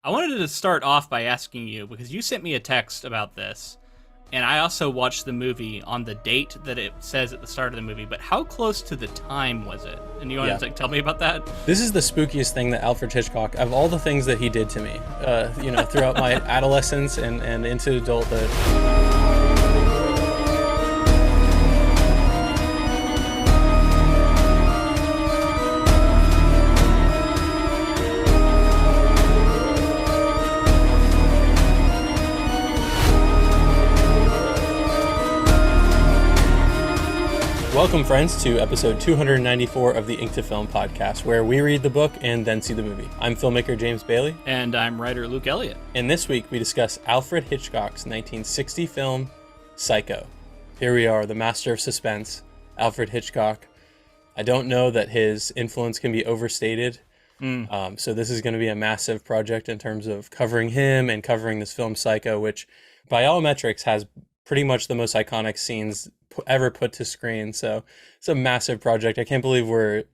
I wanted to start off by asking you, because you sent me a text about this, and I also watched the movie on the date that it says at the start of the movie, but how close to the time was it? And you want to tell me about that? This is the spookiest thing that Alfred Hitchcock, of all the things that he did to me, throughout my adolescence and into adulthood. Welcome, friends, to episode 294 of the Ink to Film podcast, where we read the book and then see the movie. I'm filmmaker James Bailey. And I'm writer Luke Elliott. And this week we discuss Alfred Hitchcock's 1960 film, Psycho. Here we are, the master of suspense, Alfred Hitchcock. I don't know that his influence can be overstated. So this is going to be a massive project in terms of covering him and covering this film, Psycho, which by all metrics has pretty much the most iconic scenes ever put to screen. So it's a massive project. I can't believe we're,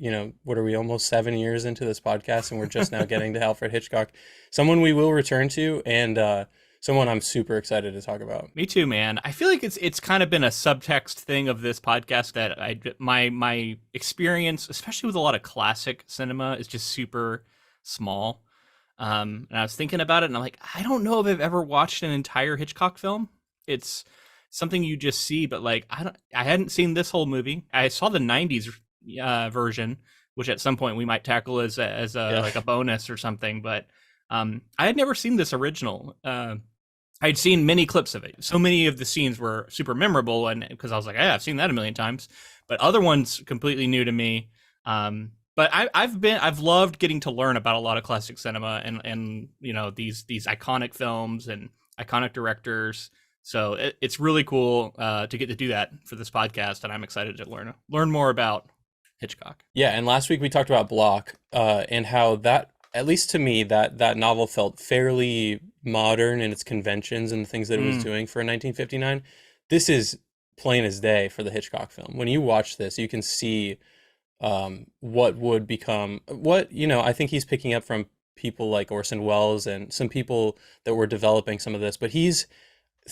what are we, almost 7 years into this podcast, and we're just now getting to Alfred Hitchcock, someone we will return to, and someone I'm super excited to talk about. Me too, man. I feel like it's kind of been a subtext thing of this podcast that my experience, especially with a lot of classic cinema, is just super small. And I was thinking about it, and I'm like, I don't know if I've ever watched an entire Hitchcock film. It's something you just see, but like I hadn't seen this whole movie. I saw the 90s version, which at some point we might tackle as like a bonus or something, but I had never seen this original. I'd seen many clips of it. So many of the scenes were super memorable, and because I was like, I've seen that a million times, but other ones completely new to me. But I've loved getting to learn about a lot of classic cinema and these iconic films and iconic directors. So it's really cool to get to do that for this podcast, and I'm excited to learn more about Hitchcock. Yeah, and last week we talked about Bloch and how that, at least to me, that novel felt fairly modern in its conventions and the things that it was doing for 1959. This is plain as day for the Hitchcock film. When you watch this, you can see what would become, I think he's picking up from people like Orson Welles and some people that were developing some of this, but he's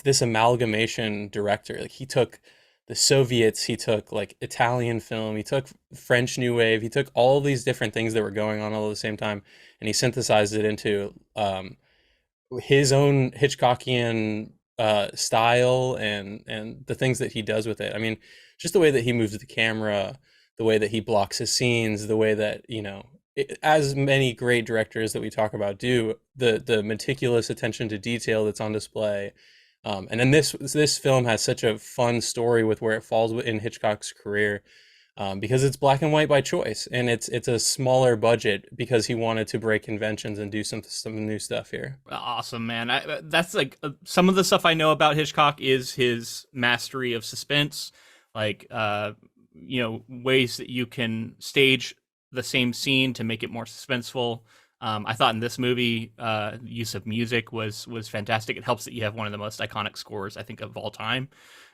this amalgamation director. Like, he took the Soviets, he took like Italian film, he took French New Wave, he took all these different things that were going on all at the same time, and he synthesized it into his own Hitchcockian style and the things that he does with it. I mean, just the way that he moves the camera, the way that he blocks his scenes, the way that, as many great directors that we talk about do, the meticulous attention to detail that's on display. And then this film has such a fun story with where it falls in Hitchcock's career, because it's black and white by choice, and it's a smaller budget because he wanted to break conventions and do some new stuff here. Awesome, man. That's like some of the stuff I know about Hitchcock is his mastery of suspense, like ways that you can stage the same scene to make it more suspenseful. I thought in this movie, the use of music was fantastic. It helps that you have one of the most iconic scores, I think, of all time.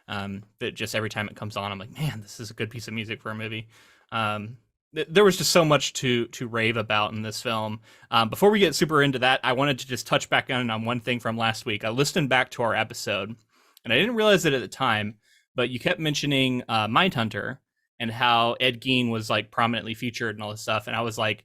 That just every time it comes on, I'm like, man, this is a good piece of music for a movie. There was just so much to rave about in this film. Before we get super into that, I wanted to just touch back on one thing from last week. I listened back to our episode, and I didn't realize it at the time, but you kept mentioning Mindhunter and how Ed Gein was like prominently featured and all this stuff, and I was like,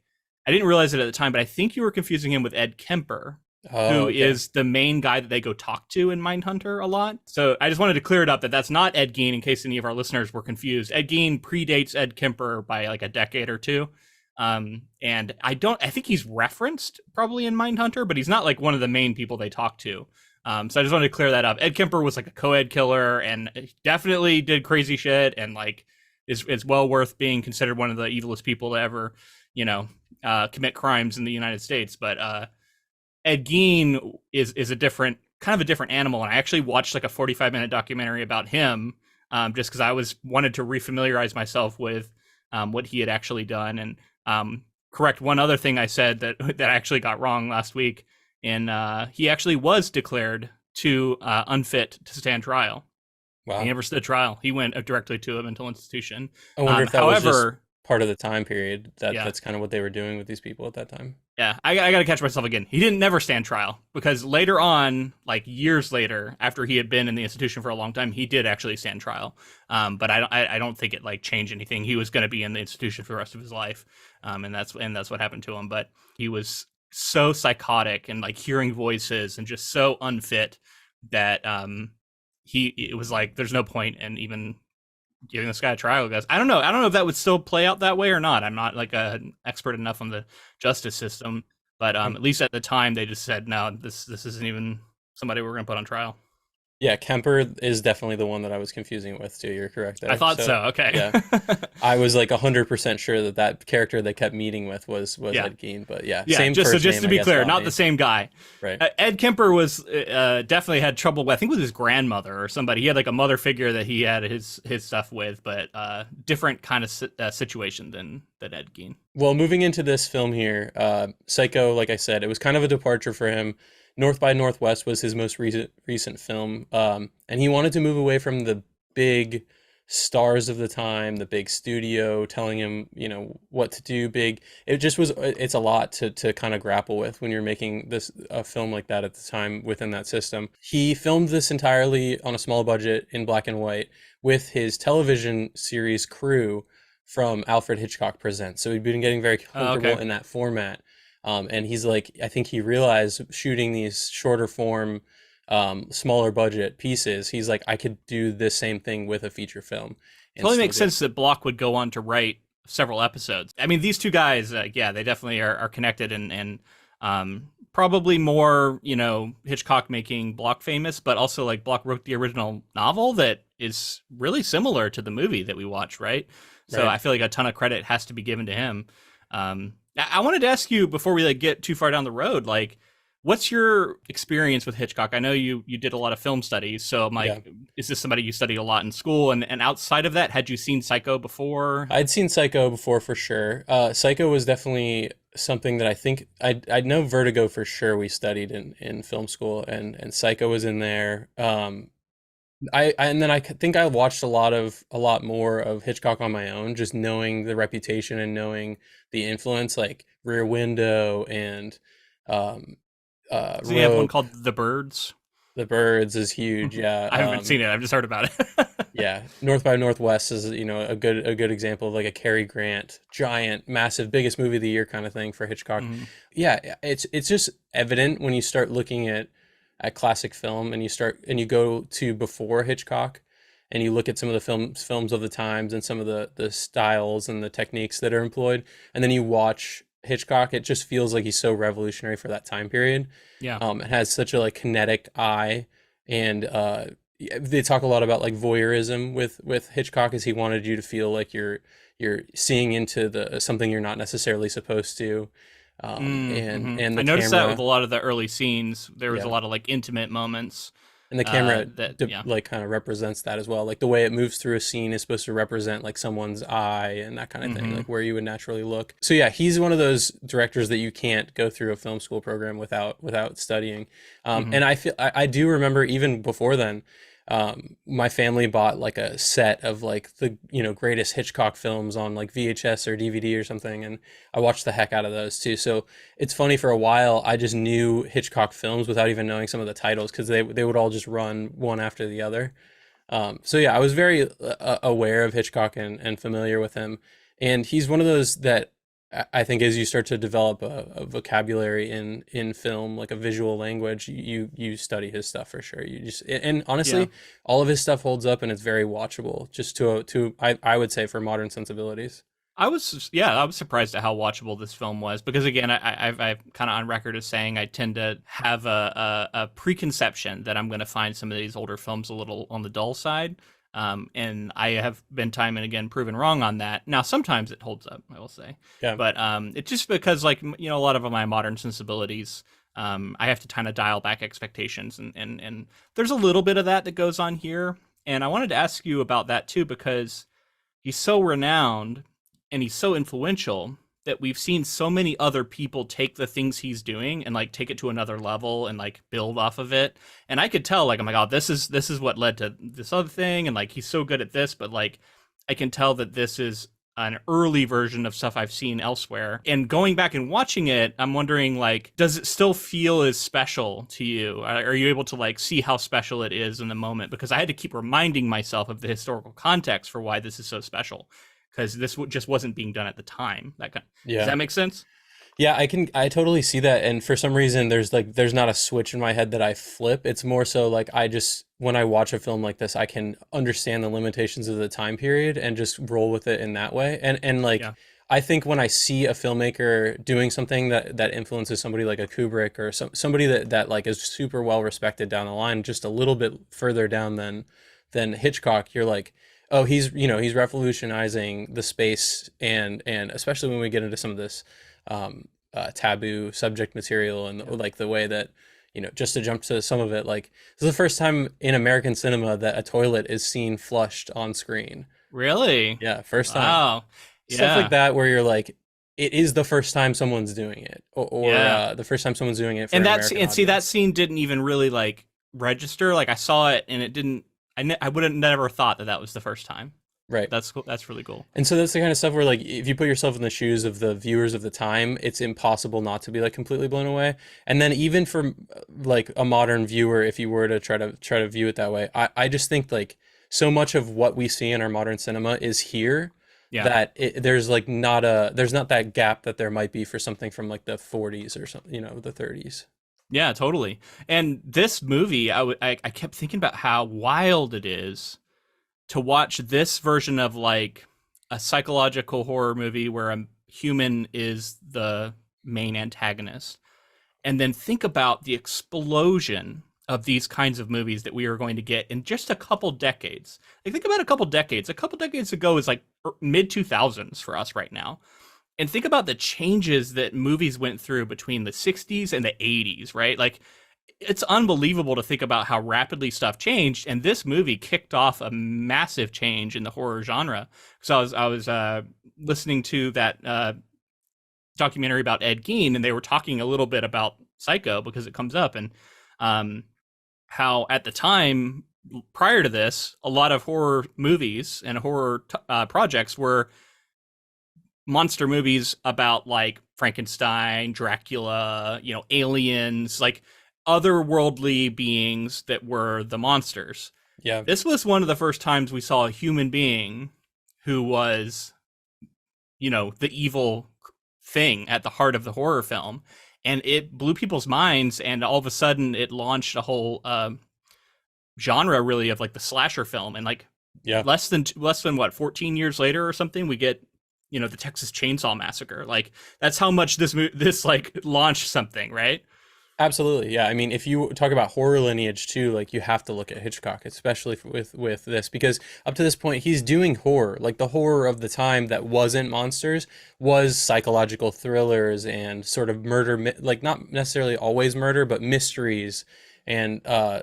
I didn't realize it at the time, but I think you were confusing him with Ed Kemper, who is the main guy that they go talk to in Mindhunter a lot. So I just wanted to clear it up that that's not Ed Gein, in case any of our listeners were confused. Ed Gein predates Ed Kemper by like a decade or two. And I think he's referenced probably in Mindhunter, but he's not like one of the main people they talk to. So I just wanted to clear that up. Ed Kemper was like a co-ed killer and definitely did crazy shit, and like is well worth being considered one of the evilest people to ever, commit crimes in the United States. But Ed Gein is a different animal, and I actually watched like a 45-minute documentary about him, just because I wanted to refamiliarize myself with what he had actually done, and correct one other thing I said that I actually got wrong last week. And he actually was declared unfit to stand trial. Wow. He never stood trial. He went directly to a mental institution. I wonder if that was just part of the time period. Yeah. That's kind of what they were doing with these people at that time. Yeah, I got to catch myself again. He didn't never stand trial because later on, like years later, after he had been in the institution for a long time, he did actually stand trial. But I don't think it like changed anything. He was going to be in the institution for the rest of his life, and that's what happened to him. But he was so psychotic and like hearing voices and just so unfit that it was like there's no point in even giving this guy a trial, guys. I don't know if that would still play out that way or not. I'm not like an expert enough on the justice system, but at least at the time they just said, no, this isn't even somebody we're going to put on trial. Yeah, Kemper is definitely the one that I was confusing it with too. You're correct there. I thought so. Okay. Yeah, I was like 100% sure that character they kept meeting with was Ed Gein, but same just first name, to be clear, not me. the same guy. Right. Ed Kemper was definitely had trouble, I think, with his grandmother or somebody. He had like a mother figure that he had his stuff with, but different kind of situation than Ed Gein. Well, moving into this film here, Psycho, like I said, it was kind of a departure for him. North by Northwest was his most recent film, and he wanted to move away from the big stars of the time, the big studio telling him, what to do big. It just was, it's a lot to kind of grapple with when you're making a film like that at the time within that system. He filmed this entirely on a small budget in black and white with his television series crew from Alfred Hitchcock Presents. So he'd been getting very comfortable in that format. And he's like, I think he realized shooting these shorter form, smaller budget pieces, he's like, I could do the same thing with a feature film. It totally makes sense that Bloch would go on to write several episodes. I mean, these two guys, they definitely are connected and probably more, Hitchcock making Bloch famous, but also like Bloch wrote the original novel that is really similar to the movie that we watched, right? So Right. I feel like a ton of credit has to be given to him. I wanted to ask you before we like get too far down the road, like, what's your experience with Hitchcock? I know you did a lot of film studies, so I'm like, is this somebody you studied a lot in school? And outside of that, had you seen Psycho before? I'd seen Psycho before for sure. Psycho was definitely something that I think I know Vertigo for sure. We studied in film school, and Psycho was in there. And then I think I watched a lot more of Hitchcock on my own, just knowing the reputation and knowing the influence, like Rear Window and So you have one called The Birds. The Birds is huge. Yeah, I haven't seen it. I've just heard about it. yeah, North by Northwest is a good example of like a Cary Grant, giant, massive, biggest movie of the year kind of thing for Hitchcock. Mm-hmm. Yeah, it's just evident when you start looking at classic film and you go to before Hitchcock and you look at some of the films of the times and some of the styles and the techniques that are employed, and then you watch Hitchcock, it just feels like he's so revolutionary for that time period. Yeah. It has such a like kinetic eye, and they talk a lot about like voyeurism with Hitchcock, as he wanted you to feel like you're seeing into something you're not necessarily supposed to. And the I noticed camera, that with a lot of the early scenes, there was a lot of like intimate moments. and the camera that like kind of represents that as well. Like the way it moves through a scene is supposed to represent like someone's eye and that kind of thing, like where you would naturally look. So yeah, he's one of those directors that you can't go through a film school program without studying. And I do remember even before then, my family bought like a set of like the greatest Hitchcock films on like VHS or DVD or something, and I watched the heck out of those too. So it's funny, for a while I just knew Hitchcock films without even knowing some of the titles, because they would all just run one after the other. So yeah, I was very aware of Hitchcock and familiar with him, and he's one of those that I think as you start to develop a vocabulary in film, like a visual language, you study his stuff for sure. And honestly, all of his stuff holds up and it's very watchable, just I would say, for modern sensibilities. I was surprised at how watchable this film was, because again, I've kind of on record as saying I tend to have a preconception that I'm going to find some of these older films a little on the dull side. And I have been time and again proven wrong on that. Now, sometimes it holds up, I will say. Yeah. But it's just because, like, a lot of my modern sensibilities, I have to kind of dial back expectations. And there's a little bit of that goes on here. And I wanted to ask you about that, too, because he's so renowned and he's so influential that we've seen so many other people take the things he's doing and like take it to another level and like build off of it. And I could tell, like, oh my God, this is what led to this other thing. And like, he's so good at this, but like, I can tell that this is an early version of stuff I've seen elsewhere. And going back and watching it, I'm wondering, like, does it still feel as special to you? Are you able to, like, see how special it is in the moment? Because I had to keep reminding myself of the historical context for why this is so special, because this just wasn't being done at the time. Yeah. Does that make sense? Yeah, I totally see that. And for some reason, there's not a switch in my head that I flip. It's more so like when I watch a film like this, I can understand the limitations of the time period and just roll with it in that way. And like, Yeah. I think when I see a filmmaker doing something that influences somebody like a Kubrick or somebody that like is super well respected down the line, just a little bit further down than Hitchcock, you're like, oh, he's revolutionizing the space, and especially when we get into some of this taboo subject material, and like the way that, just to jump to some of it, like this is the first time in American cinema that a toilet is seen flushed on screen. Really? Yeah, first time. Wow. Stuff Yeah. like that where you're like, it is the first time someone's doing it, or Yeah. the first time someone's doing it for And an that's American and see, that audience. scene didn't even really, like, register. Like, I saw it and it didn't. I would have never thought that was the first time. Right. That's cool. That's really cool. And so that's the kind of stuff where, like, if you put yourself in the shoes of the viewers of the time, it's impossible not to be like completely blown away. And then even for like a modern viewer, if you were to try to view it that way, I just think like so much of what we see in our modern cinema is here, Yeah. that there's like there's not that gap that there might be for something from like the 40s or something, the 30s. Yeah, totally. And this movie, I kept thinking about how wild it is to watch this version of, like, a psychological horror movie where a human is the main antagonist, and then think about the explosion of these kinds of movies that we are going to get in just a couple decades. Like, think about a couple decades. A couple decades ago is like mid 2000s for us right now. And think about the changes that movies went through between the 60s and the 80s, right? Like, it's unbelievable to think about how rapidly stuff changed, and this movie kicked off a massive change in the horror genre. So I was listening to that documentary about Ed Gein, and they were talking a little bit about Psycho because it comes up, and how at the time prior to this, a lot of horror movies and horror projects were monster movies about, like, Frankenstein, Dracula, aliens, like otherworldly beings that were the monsters. Yeah. This was one of the first times we saw a human being who was, the evil thing at the heart of the horror film. And it blew people's minds, and all of a sudden it launched a whole genre, really, of, like, the slasher film. And, like, Yeah. less than what, 14 years later or something, we get, the Texas Chainsaw Massacre. Like, that's how much this like launched something, right? Absolutely. Yeah. I mean, if you talk about horror lineage too, like you have to look at Hitchcock, especially with this, because up to this point, he's doing horror. Like the horror of the time that wasn't monsters was psychological thrillers and sort of murder, like not necessarily always murder, but mysteries. And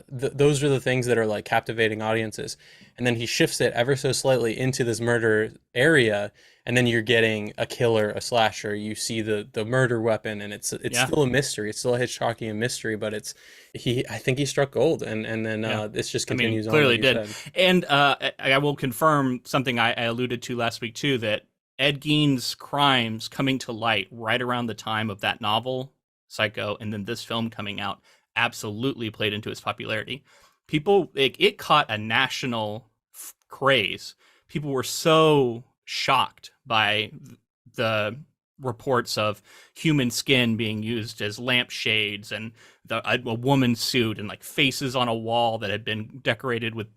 those are the things that are like captivating audiences. And then he shifts it ever so slightly into this murder area, and then you're getting a killer, a slasher. You see the murder weapon, and it's Yeah. still a mystery. It's still a Hitchcockian mystery, but I think he struck gold, and then Yeah. this just I mean, continues on. clearly Like you did. said. And I will confirm something I alluded to last week too, that Ed Gein's crimes coming to light right around the time of that novel, Psycho, and then this film coming out absolutely played into his popularity. People, it caught a national craze. People were so shocked by the reports of human skin being used as lampshades, and a woman's suit, and, like, faces on a wall that had been decorated with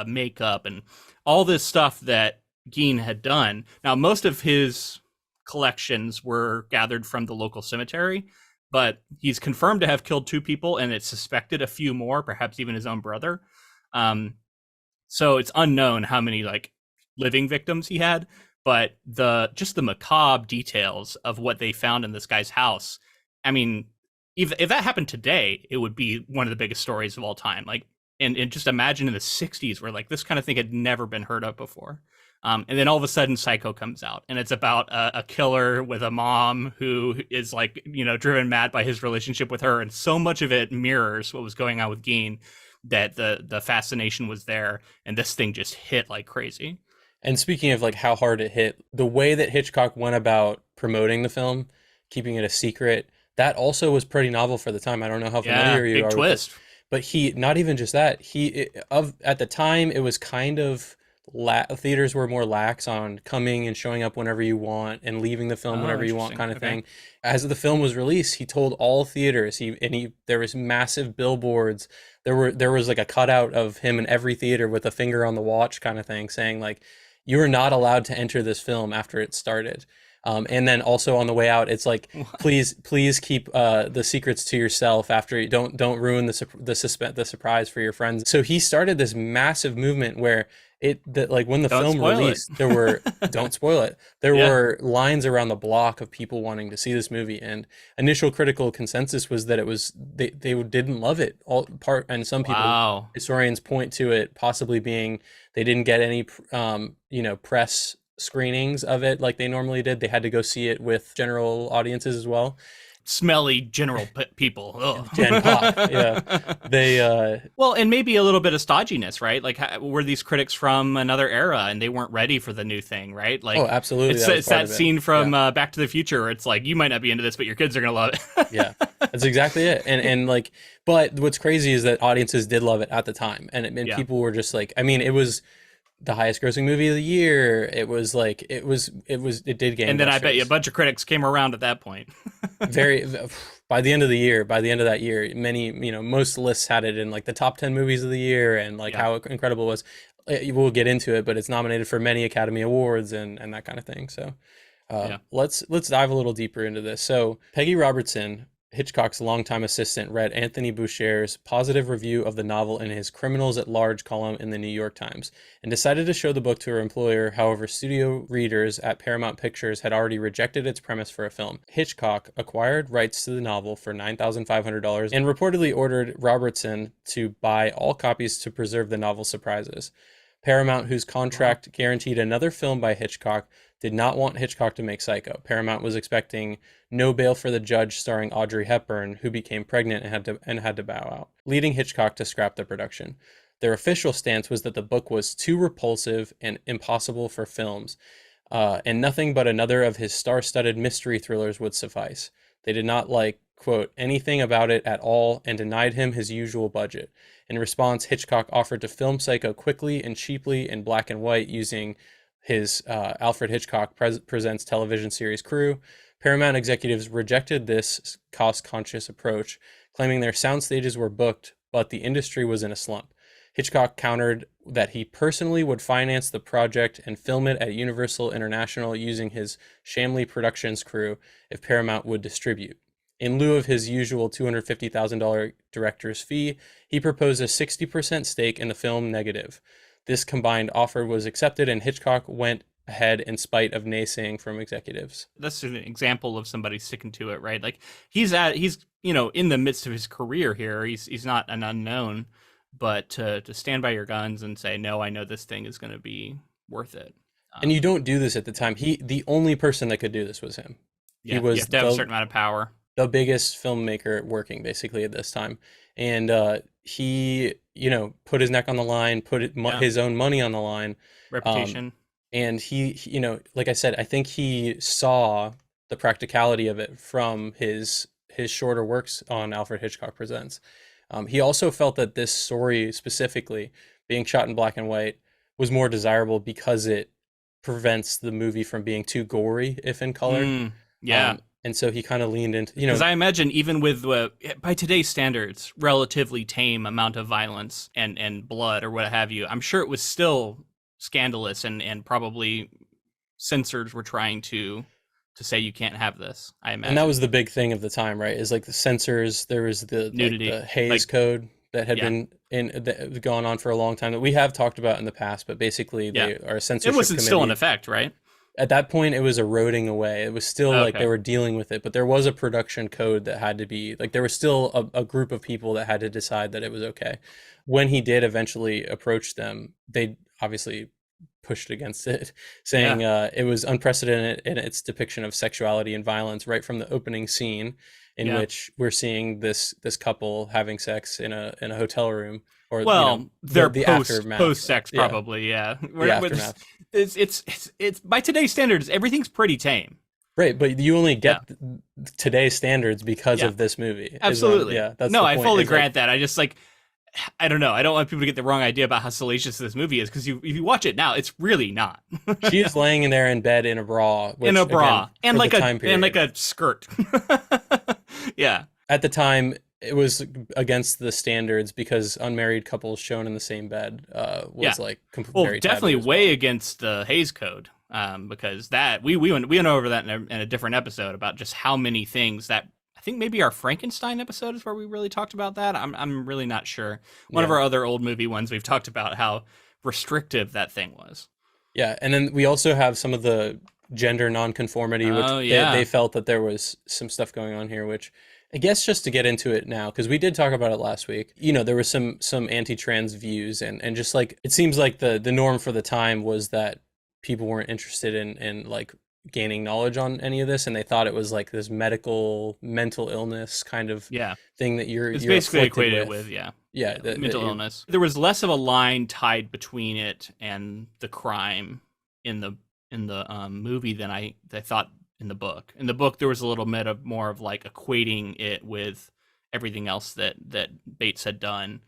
makeup, and all this stuff that Gein had done. Now, most of his collections were gathered from the local cemetery, but he's confirmed to have killed 2 people, and it's suspected a few more, perhaps even his own brother. So it's unknown how many, like, living victims he had, but just the macabre details of what they found in this guy's house. I mean, if that happened today, it would be one of the biggest stories of all time. Like, and just imagine in the 60s where, like, this kind of thing had never been heard of before. And then all of a sudden Psycho comes out, and it's about a killer with a mom who is, like, driven mad by his relationship with her. And so much of it mirrors what was going on with Gein, that the fascination was there, and this thing just hit like crazy. And speaking of like how hard it hit, the way that Hitchcock went about promoting the film, keeping it a secret, that also was pretty novel for the time. I don't know how Yeah, familiar you big are with this, twist. but he not even just that. At the time it was kind of theaters were more lax on coming and showing up whenever you want and leaving the film Oh, whenever you want interesting. kind of Okay. thing. As the film was released, he told all theaters he there was massive billboards. There was like a cutout of him in every theater with a finger on the watch kind of thing saying like you are not allowed to enter this film after it started. And then also on the way out, it's like, please keep the secrets to yourself. After you don't ruin the surprise for your friends. So he started this massive movement where that like when the Don't film spoil it. released, there were don't spoil it. There Yeah. were lines around the block of people wanting to see this movie, and initial critical consensus was that they didn't love it all part, and some people Wow. historians point to it possibly being they didn't get any press screenings of it like they normally did. They had to go see it with general audiences as well. Smelly general people. Gen pop, yeah. Ugh. They Well, and maybe a little bit of stodginess, right? Like, were these critics from another era and they weren't ready for the new thing, right? oh, Like, absolutely, it's that was it's part that of it. scene from Yeah. Back to the Future where it's like you might not be into this, but your kids are gonna love it. Yeah, that's exactly it. And like, but what's crazy is that audiences did love it at the time, and Yeah. people were just like, I mean, it was the highest grossing movie of the year. It was like it did And then I bet you a gangbusters. bunch of critics came around at that point. Very by the end of the year, by the end of that year, many most lists had it in like the top 10 movies of the year, and like Yeah. how incredible it was. We'll get into it, but it's nominated for many Academy Awards and that kind of thing. So Yeah. let's dive a little deeper into this. So Peggy Robertson, Hitchcock's longtime assistant, read Anthony Boucher's positive review of the novel in his Criminals at Large column in the New York Times and decided to show the book to her employer. However, studio readers at Paramount Pictures had already rejected its premise for a film. Hitchcock acquired rights to the novel for $9,500 and reportedly ordered Robertson to buy all copies to preserve the novel's surprises. Paramount, whose Wow. contract guaranteed another film by Hitchcock, did not want Hitchcock to make Psycho. Paramount was expecting No Bail for the Judge starring Audrey Hepburn, who became pregnant and had to bow out, leading Hitchcock to scrap the production. Their official stance was that the book was too repulsive and impossible for films, and nothing but another of his star-studded mystery thrillers would suffice. They did not like, quote, anything about it at all and denied him his usual budget. In response, Hitchcock offered to film Psycho quickly and cheaply in black and white using his Alfred Hitchcock Presents television series crew. Paramount executives rejected this cost-conscious approach, claiming their sound stages were booked, but the industry was in a slump. Hitchcock countered that he personally would finance the project and film it at Universal International using his Shamley Productions crew if Paramount would distribute. In lieu of his usual $250,000 director's fee, he proposed a 60% stake in the film negative. This combined offer was accepted, and Hitchcock went ahead in spite of naysaying from executives. That's an example of somebody sticking to it, right? Like he's in the midst of his career here. He's not an unknown, but to stand by your guns and say no, I know this thing is going to be worth it. And you Um, don't do this at the time. The only person that could do this was him. He yeah, you was have to have a certain amount of power, the biggest filmmaker working basically at this time, and he put his neck on the line, yeah, his own money on the line, um, reputation. and like I said, I think he saw the practicality of it from his shorter works on Alfred Hitchcock Presents. He also felt that this story specifically, being shot in black and white, was more desirable because it prevents the movie from being too gory if in color. Mm, yeah, And so he kind of leaned into, because I imagine even with by today's standards, relatively tame amount of violence and blood or what have you, I'm sure it was still scandalous and probably censors were trying to say you can't have this. I and that imagine was the big thing of the time, right? Is like the censors. There was the like nudity, the Hays like Code that had yeah, been gone on for a long time that we have talked about in the past, but basically yeah. they are a It censorship wasn't still in committee. effect, right? At that point, it was eroding away. It was still like they Okay. were dealing with it, but there was a production code that had to be like there was still a group of people that had to decide that it was okay. When he did eventually approach them, they obviously pushed against it, Yeah. saying it was unprecedented in its depiction of sexuality and violence right from the opening scene. in which we're seeing this couple having sex in a hotel room, or Well, they're the post aftermath. sex Yeah, probably, yeah. the aftermath. It's by today's standards, everything's pretty tame. Right, but you only Yeah, get today's standards because yeah, of this movie. absolutely. That's No, the I point. fully Is like, grant that. I just like, I don't know. I don't want people to get the wrong idea about how salacious this movie is, because if you watch it now, it's really not. she is laying in there in bed in a bra, which, In a bra again, and for like the a time period. and like a skirt. Yeah. At the time, it was against the standards because unmarried couples shown in the same bed was Yeah. like Well, very definitely taboo as way well. against the Hays Code, because that we went over that in a different episode about just how many things that I think maybe our Frankenstein episode is where we really talked about that. I'm really not sure. One of Yeah. our other old movie ones, we've talked about how restrictive that thing was. Yeah, and then we also have some of the gender nonconformity, which Oh yeah, they felt that there was some stuff going on here, which I guess just to get into it now, because we did talk about it last week, there was some anti-trans views, and just like it seems like the norm for the time was that people weren't interested in like gaining knowledge on any of this, and they thought it was like this mental illness kind of yeah. thing that It's you're basically afflicted equated with. with Yeah, mental illness. There was less of a line tied between it and the crime in the movie than I thought in the book. In the book, there was a little bit of more of like equating it with everything else that Bates had done.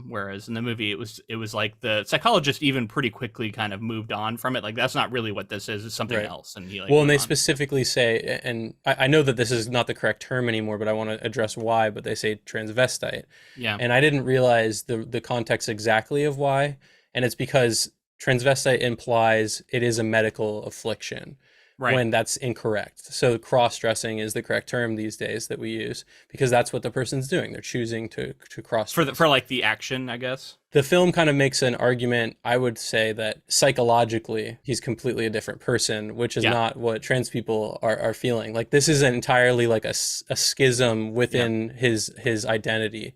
Whereas in the movie, it was like the psychologist even pretty quickly kind of moved on from it. Like, that's not really what this is. It's something Right. else. And he like Well, and moved they on. specifically say, and I know that this is not the correct term anymore, but I want to address why, but they say transvestite. Yeah. And I didn't realize the context exactly of why. And it's because transvestite implies it is a medical affliction Right. when that's incorrect. So cross-dressing is the correct term these days that we use because that's what the person's doing. They're choosing to cross-dress. For like the action, I guess. The film kind of makes an argument, I would say, that psychologically he's completely a different person, which is not what trans people are feeling. Like, this is entirely like a schism within his identity.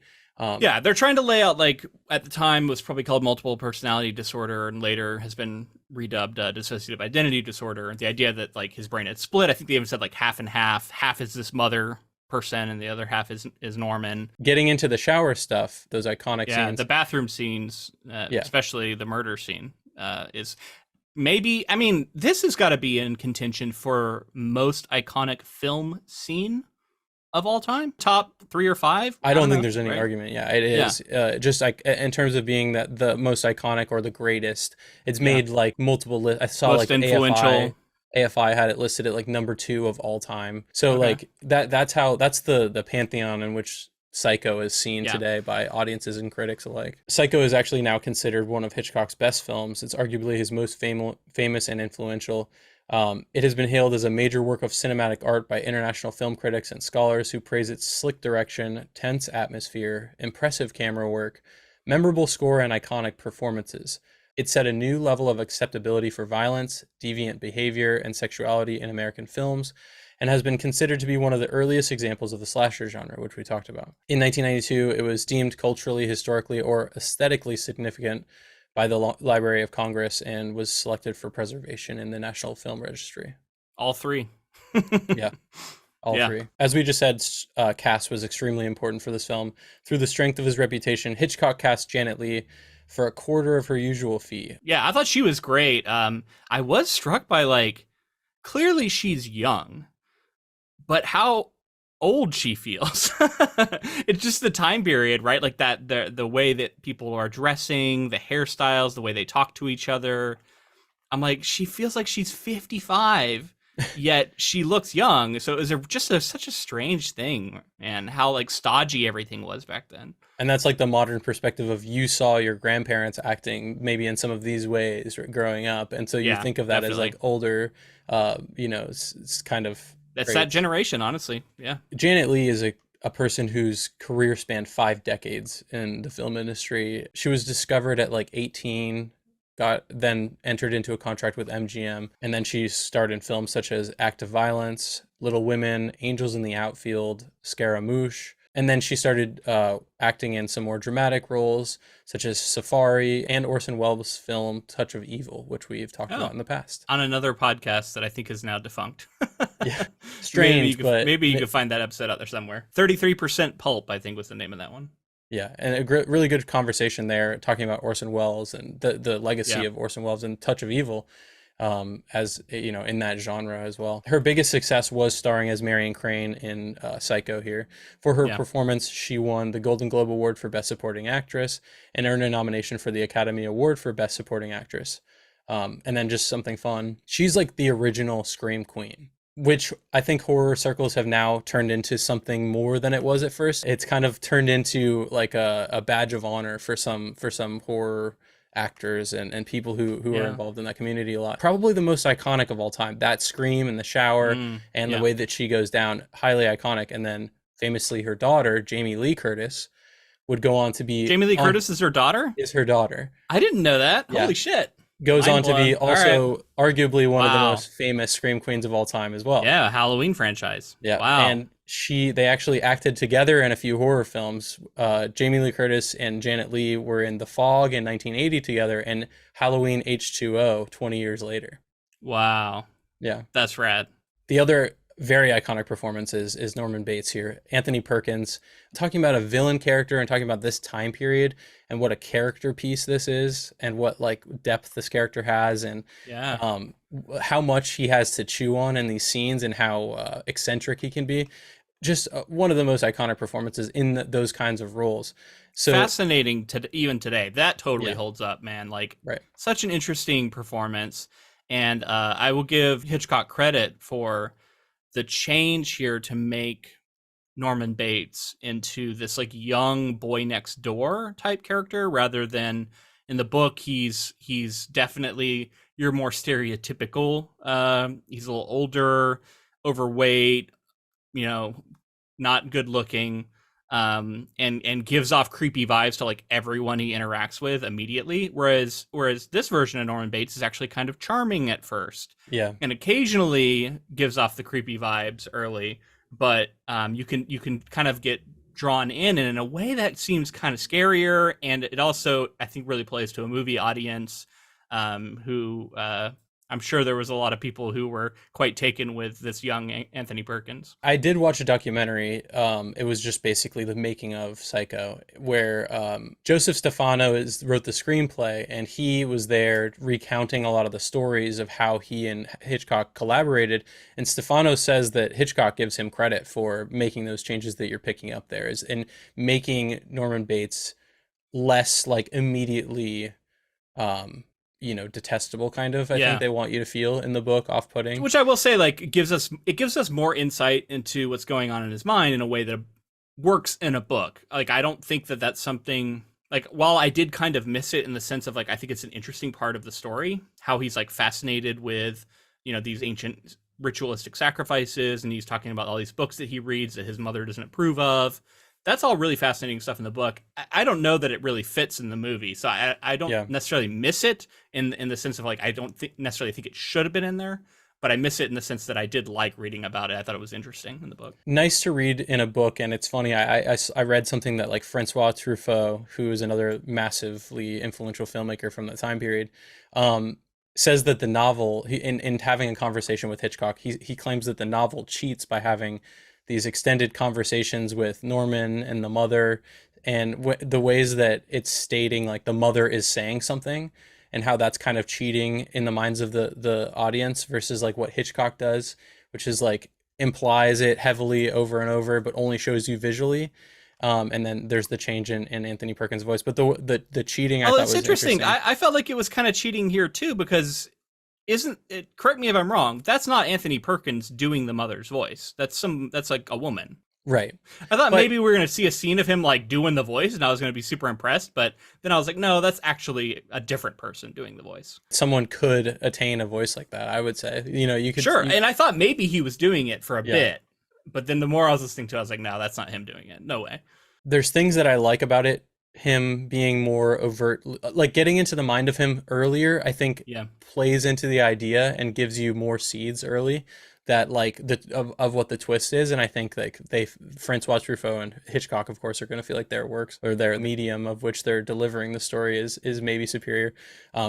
Yeah, they're trying to lay out, like, at the time was probably called multiple personality disorder and later has been redubbed dissociative identity disorder. The idea that like his brain had split. I think they even said like half and half. Half is this mother person and the other half is Norman. Getting into the shower stuff, those iconic scenes. The bathroom scenes, especially the murder scene, is maybe, I mean, this has got to be in contention for most iconic film scene of all time, top 3 or 5. I don't think know, there's any right? argument. Yeah, it is. Just like in terms of being that the most iconic or the greatest, it's made like multiple lists. I saw Most like influential. AFI had it listed at like number 2 of all time. So like that's the pantheon in which Psycho is seen today by audiences and critics alike. Psycho is actually now considered one of Hitchcock's best films. It's arguably his most famous and influential. It has been hailed as a major work of cinematic art by international film critics and scholars who praise its slick direction, tense atmosphere, impressive camera work, memorable score, and iconic performances. It set a new level of acceptability for violence, deviant behavior, and sexuality in American films, and has been considered to be one of the earliest examples of the slasher genre, which we talked about. In 1992, it was deemed culturally, historically, or aesthetically significant by the Library of Congress and was selected for preservation in the National Film Registry. All 3. All 3. As we just said, cast was extremely important for this film. Through the strength of his reputation, Hitchcock cast Janet Leigh for a quarter of her usual fee. Yeah, I thought she was great. I was struck by, like, clearly she's young, but how old she feels. It's just the time period, right? Like that the way that people are dressing, the hairstyles, the way they talk to each other. I'm like, she feels like she's 55, yet she looks young. So it was such a strange thing, and how like stodgy everything was back then. And that's like the modern perspective of you saw your grandparents acting maybe in some of these ways growing up, and so you think of that as like older. It's kind of. That's that generation, honestly. Yeah. Janet Leigh is a person whose career spanned 5 decades in the film industry. She was discovered at like 18, then entered into a contract with MGM, and then she starred in films such as Act of Violence, Little Women, Angels in the Outfield, Scaramouche, And then she started acting in some more dramatic roles, such as Safari and Orson Welles' film Touch of Evil, which we've talked about Oh, in the past. on another podcast that I think is now defunct. Yeah, maybe strange, but maybe you could find that episode out there somewhere. 33% Pulp, I think, was the name of that one. yeah, and a really good conversation there, talking about Orson Welles and the legacy Yeah. of Orson Welles and Touch of Evil, as you know, in that genre as well. Her biggest success was starring as Marion Crane in Psycho here. For her Yeah. performance, she won the Golden Globe Award for Best Supporting Actress and earned a nomination for the Academy Award for Best Supporting Actress. And then just something fun. She's like the original Scream Queen, which I think horror circles have now turned into something more than it was at first. It's kind of turned into like a badge of honor for some horror actors and people who are Yeah. involved in that community a lot. Probably the most iconic of all time. That scream in the shower and Yeah. the way that she goes down, highly iconic. And then famously her daughter, Jamie Lee Curtis, would go on to be Jamie Lee Curtis is her daughter? is her daughter. I didn't know that. Yeah. Holy shit. Goes Mind on to be blown. All also arguably one of the Wow. most famous scream queens of all time as well. Yeah, Halloween franchise. Yeah, Wow. and they actually acted together in a few horror films. Jamie Lee Curtis and Janet Leigh were in The Fog in 1980 together, and Halloween H2O 20 years later. Wow. Yeah, That's rad. the other very iconic performance is Norman Bates here. Anthony Perkins, talking about a villain character and talking about this time period and what a character piece this is and what like depth this character has and Yeah. how much he has to chew on in these scenes and how eccentric he can be. Just one of the most iconic performances in those kinds of roles. So Fascinating to even today. That totally Yeah. holds up, man. Like right. such an interesting performance. And I will give Hitchcock credit for the change here to make Norman Bates into this like young boy next door type character rather than in the book he's definitely your more stereotypical. He's a little older, overweight, you know, not good looking, and gives off creepy vibes to like everyone he interacts with immediately. Whereas this version of Norman Bates is actually kind of charming at first, Yeah. and occasionally gives off the creepy vibes early. But you can kind of get drawn in, and in a way that seems kind of scarier, and it also I think really plays to a movie audience who I'm sure there was a lot of people who were quite taken with this young Anthony Perkins. I did watch a documentary. It was just basically the making of Psycho, where Joseph Stefano wrote the screenplay, and he was there recounting a lot of the stories of how he and Hitchcock collaborated. And Stefano says that Hitchcock gives him credit for making those changes that you're picking up there, is in making Norman Bates less like immediately detestable kind of. I Yeah. think they want you to feel in the book, off-putting. Which I will say, like, it gives us more insight into what's going on in his mind in a way that works in a book. Like, I don't think that that's something, like, while I did kind of miss it in the sense of, like, I think it's an interesting part of the story, how he's, like, fascinated with, these ancient ritualistic sacrifices, and he's talking about all these books that he reads that his mother doesn't approve of. That's all really fascinating stuff in the book. I don't know that it really fits in the movie, so I don't necessarily miss it in the sense of like I don't necessarily think it should have been in there, but I miss it in the sense that I did like reading about it. I thought it was interesting in the book. Nice to read in a book, and it's funny. I read something that like Francois Truffaut, who is another massively influential filmmaker from that time period, says that the novel, in having a conversation with Hitchcock, he claims that the novel cheats by having these extended conversations with Norman and the mother, and the ways that it's stating like the mother is saying something and how that's kind of cheating in the minds of the audience versus like what Hitchcock does, which is like implies it heavily over and over but only shows you visually. And then there's the change in Anthony Perkins' voice, but the cheating I thought was interesting. I felt like it was kind of cheating here too, because isn't it, correct me if I'm wrong, that's not Anthony Perkins doing the mother's voice. That's like a woman. Right. I thought maybe we were going to see a scene of him like doing the voice and I was going to be super impressed, but then I was like, no, that's actually a different person doing the voice. Someone could attain a voice like that, I would say. You could. Sure, and I thought maybe he was doing it for a bit, but then the more I was listening to it, I was like, no, that's not him doing it. No way. There's things that I like about it. Him being more overt, like getting into the mind of him earlier, I think plays into the idea and gives you more seeds early. that like of what the twist is. And I think like Francois Truffaut and Hitchcock, of course, are going to feel like their works or their medium of which they're delivering the story is maybe superior.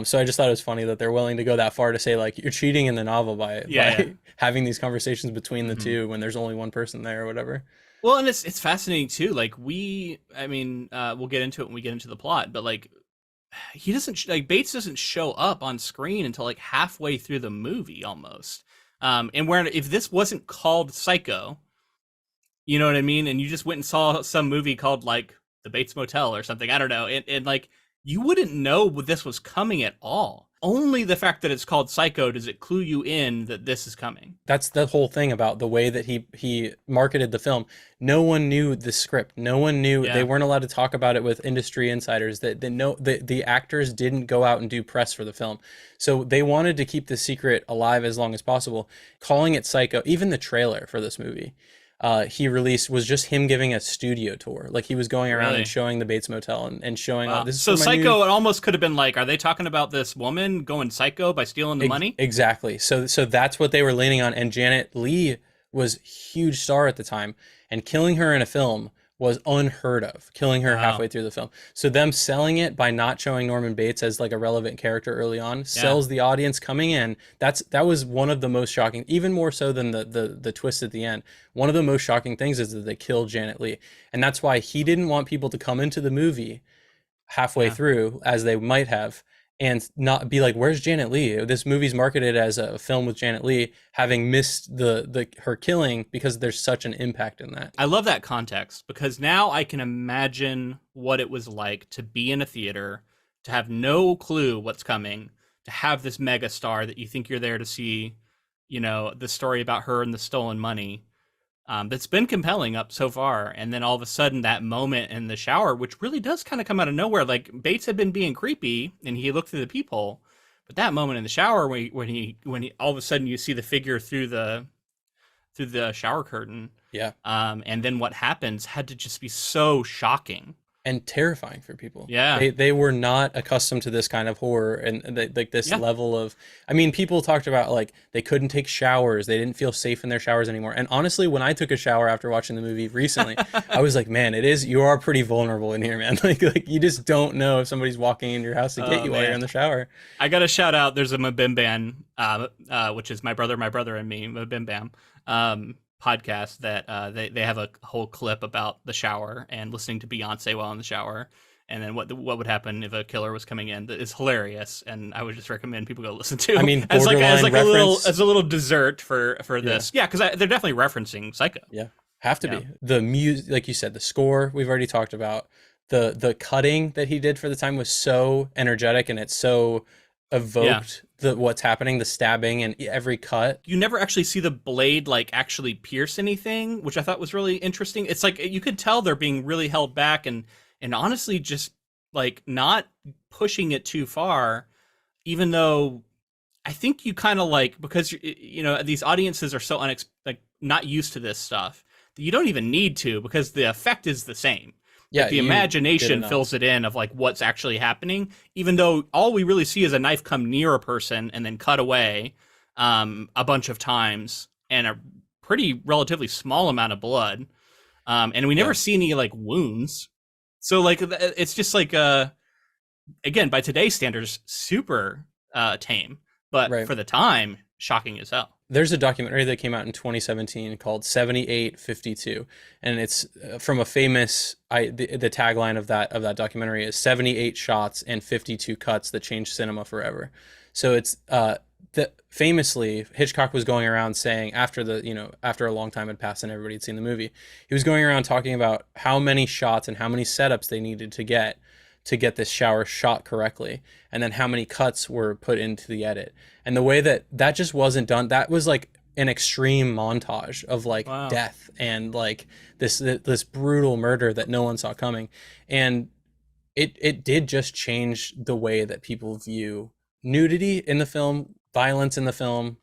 So I just thought it was funny that they're willing to go that far to say like you're cheating in the novel by having these conversations between the two when there's only one person there or whatever. Well, and it's fascinating too. Like we'll get into it when we get into the plot, but like he doesn't like Bates doesn't show up on screen until like halfway through the movie almost. And where if this wasn't called Psycho, you know what I mean, and you just went and saw some movie called like The Bates Motel or something, I don't know, and like you wouldn't know this was coming at all. Only the fact that it's called Psycho does it clue you in that this is coming. That's the whole thing about the way that he marketed the film. No one knew the script. No one knew. They weren't allowed to talk about it with industry insiders. The actors didn't go out and do press for the film. So they wanted to keep the secret alive as long as possible. Calling it Psycho, even the trailer for this movie, he released was just him giving a studio tour. Like he was going around and showing the Bates Motel and showing this. So Psycho, it almost could have been like, are they talking about this woman going psycho by stealing the money? Exactly. So that's what they were leaning on. And Janet Leigh was a huge star at the time, and killing her in a film was unheard of, killing her halfway through the film. So them selling it by not showing Norman Bates as like a relevant character early on sells the audience coming in. That was one of the most shocking, even more so than the twist at the end. One of the most shocking things is that they killed Janet Leigh. And that's why he didn't want people to come into the movie halfway through, as they might have, and not be like, where's Janet Leigh? This movie's marketed as a film with Janet Leigh, having missed her killing because there's such an impact in that. I love that context, because now I can imagine what it was like to be in a theater, to have no clue what's coming, to have this mega star that you think you're there to see, you know, the story about her and the stolen money. That's been compelling up so far, and then all of a sudden that moment in the shower, which really does kind of come out of nowhere. Like Bates had been being creepy and he looked through the peephole, but that moment in the shower when he all of a sudden you see the figure through the shower curtain, and then what happens had to just be so shocking and terrifying for people. Yeah, they were not accustomed to this kind of horror and like this level of. I mean, people talked about like they couldn't take showers, they didn't feel safe in their showers anymore. And honestly, when I took a shower after watching the movie recently, I was like, man, you are pretty vulnerable in here, man. Like you just don't know if somebody's walking in your house to get you while you're in the shower. I got to shout out. There's a Mabim Bam, which is my brother and me, Mabim Bam. Podcast that they have a whole clip about the shower and listening to Beyonce while in the shower, and then what would happen if a killer was coming in. That is hilarious, and I would just recommend people go listen to. I mean, as a little dessert for this, because they're definitely referencing Psycho. Yeah, have to be. The music, like you said, the score we've already talked about. The cutting that he did for the time was so energetic, and it's so evoked what's happening, the stabbing and every cut. You never actually see the blade like actually pierce anything, which I thought was really interesting. It's like you could tell they're being really held back and honestly just like not pushing it too far, even though I think you kind of like, because you know these audiences are so like not used to this stuff that you don't even need to, because the effect is the same. Yeah, the imagination fills it in of like what's actually happening, even though all we really see is a knife come near a person and then cut away a bunch of times and a pretty relatively small amount of blood. And we never see any like wounds. So like it's just like again, by today's standards, super tame, but for the time, shocking as hell. There's a documentary that came out in 2017 called 7852, and it's from a famous. The tagline of that documentary is 78 shots and 52 cuts that changed cinema forever. So it's famously Hitchcock was going around saying after a long time had passed and everybody had seen the movie, he was going around talking about how many shots and how many setups they needed to get this shower shot correctly, and then how many cuts were put into the edit. And the way that just wasn't done, that was like an extreme montage of like death and like this brutal murder that no one saw coming. And it did just change the way that people view nudity in the film, violence in the film,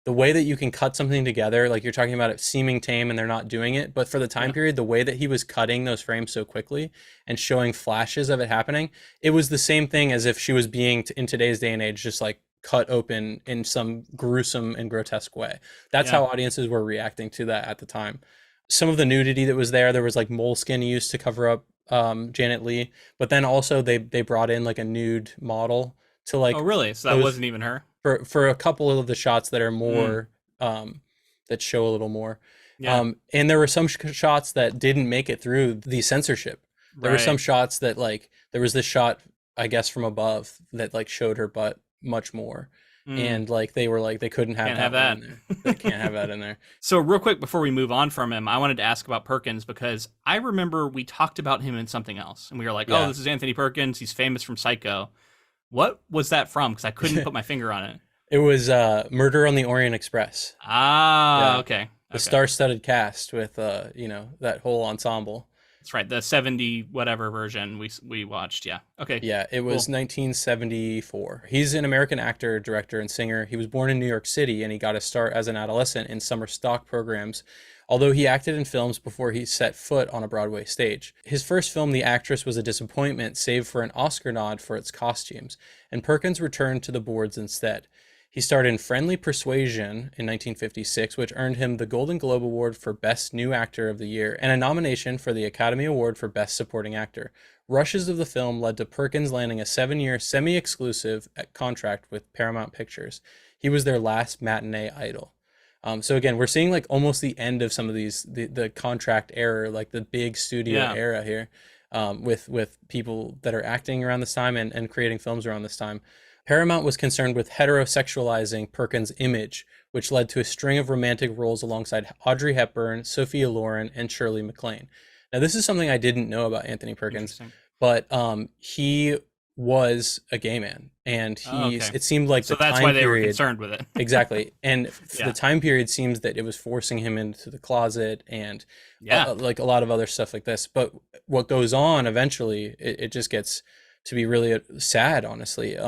the way that you can cut something together. Like you're talking about it seeming tame and they're not doing it, but for the time period, the way that he was cutting those frames so quickly and showing flashes of it happening, it was the same thing as if she was being in today's day and age just like cut open in some gruesome and grotesque way. That's Yeah. how audiences were reacting to that at the time. Some of the nudity that was there was like moleskin used to cover up Janet Leigh, but then also they brought in like a nude model to Oh, like really? So that pose wasn't even her? for a couple of the shots that are Mm. more that show a little more. Yeah. And there were some shots that didn't make it through the censorship. There were some Right. shots that like there was this shot, I guess, from above that like showed her butt much more. Mm. And like they were like they couldn't have Can't have that one that. in there. They can't have that in there. So real quick before we move on from him, I wanted to ask about Perkins because I remember we talked about him in something else, and we were like, "Oh, Yeah. this is Anthony Perkins. He's famous from Psycho." What was that from? Because I couldn't put my finger on it. It was Murder on the Orient Express. Ah, Yeah. okay, The okay, star-studded cast with that whole ensemble. that's right. The 70 whatever version we watched. Yeah. Okay. Yeah, it was Cool. 1974. He's an American actor, director, and singer. He was born in New York City and he got a start as an adolescent in summer stock programs, although he acted in films before he set foot on a Broadway stage. His first film, The Actress, was a disappointment, save for an Oscar nod for its costumes, and Perkins returned to the boards instead. He starred in Friendly Persuasion in 1956, which earned him the Golden Globe Award for Best New Actor of the Year and a nomination for the Academy Award for Best Supporting Actor. Rushes of the film led to Perkins landing a 7-year semi-exclusive contract with Paramount Pictures. He was their last matinee idol. So again, we're seeing like almost the end of some of these the contract era, like the big studio Yeah. era here, with people that are acting around this time and creating films around this time. Paramount was concerned with heterosexualizing Perkins' image, which led to a string of romantic roles alongside Audrey Hepburn, Sophia Loren, and Shirley MacLaine. Now, this is something I didn't know about Anthony Perkins, Interesting. but he was a gay man, and Oh, okay. it seemed like So the that's time why they were period concerned with it. exactly, and Yeah. the time period seems that it was forcing him into the closet and Yeah. like a lot of other stuff like this. But what goes on eventually, it just gets to be really sad, honestly.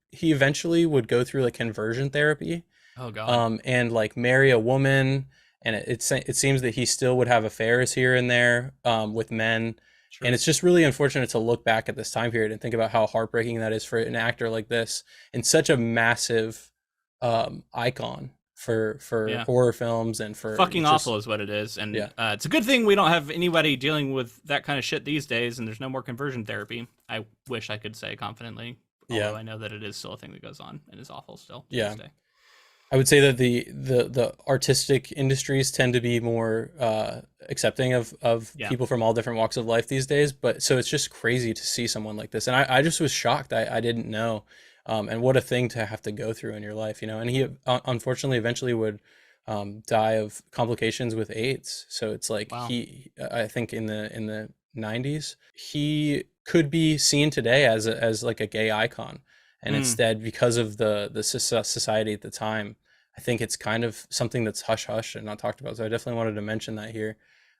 He eventually would go through like conversion therapy, Oh God. and like marry a woman, and it seems that he still would have affairs here and there with men, Sure. and it's just really unfortunate to look back at this time period and think about how heartbreaking that is for an actor like this and such a massive icon for Yeah. horror films and for Fucking just awful is what it is, and yeah. it's a good thing we don't have anybody dealing with that kind of shit these days, and there's no more conversion therapy. I wish I could say confidently, although Yeah. I know that it is still a thing that goes on and is awful still to Yeah. this day. I would say that the artistic industries tend to be more accepting of Yeah. people from all different walks of life these days. But so it's just crazy to see someone like this, and I just was shocked. I didn't know, and what a thing to have to go through in your life, you know. And he unfortunately eventually would die of complications with AIDS. So it's like Wow. I think in the 90s, he could be seen today as like a gay icon. And Mm. instead, because of the society at the time, I think it's kind of something that's hush hush and not talked about. So I definitely wanted to mention that here.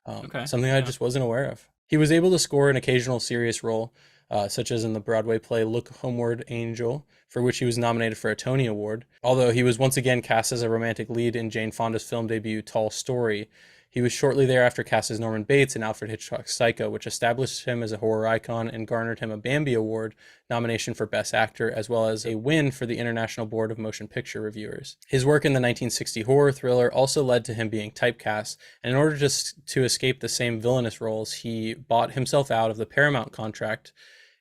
Okay. Something I Yeah. just wasn't aware of. He was able to score an occasional serious role, such as in the Broadway play Look Homeward Angel, for which he was nominated for a Tony Award. Although he was once again cast as a romantic lead in Jane Fonda's film debut Tall Story, he was shortly thereafter cast as Norman Bates in Alfred Hitchcock's Psycho, which established him as a horror icon and garnered him a Bambi Award nomination for Best Actor, as well as a win for the International Board of Motion Picture Reviewers. His work in the 1960 horror thriller also led to him being typecast, and in order to escape the same villainous roles, he bought himself out of the Paramount contract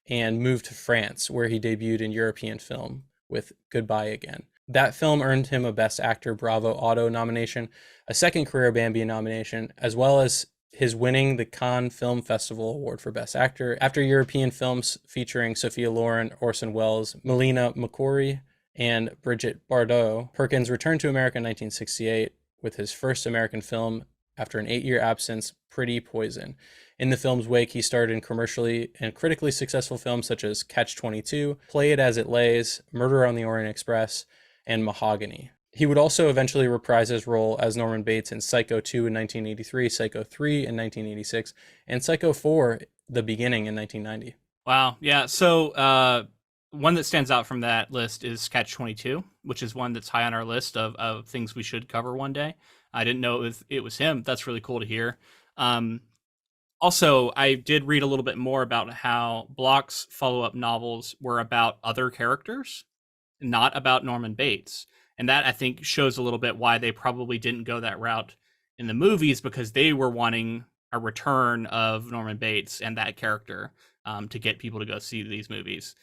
and moved to France, where he debuted in European film with Goodbye Again. That film earned him a Best Actor Bravo Auto nomination, a second career Bambi nomination, as well as his winning the Cannes Film Festival Award for Best Actor. After European films featuring Sophia Loren, Orson Welles, Melina McCory, and Brigitte Bardot, Perkins returned to America in 1968 with his first American film after an 8-year absence, Pretty Poison. In the film's wake, he starred in commercially and critically successful films such as Catch-22, Play It As It Lays, Murder on the Orient Express, and Mahogany. He would also eventually reprise his role as Norman Bates in Psycho 2 in 1983, Psycho 3 in 1986, and Psycho 4, The Beginning in 1990. Wow. Yeah. So one that stands out from that list is Catch-22, which is one that's high on our list of things we should cover one day. I didn't know it was him. That's really cool to hear. Also, I did read a little bit more about how Bloch's follow-up novels were about other characters. not about Norman Bates. And that, I think, shows a little bit why they probably didn't go that route in the movies, because they were wanting a return of Norman Bates and that character, to get people to go see these movies.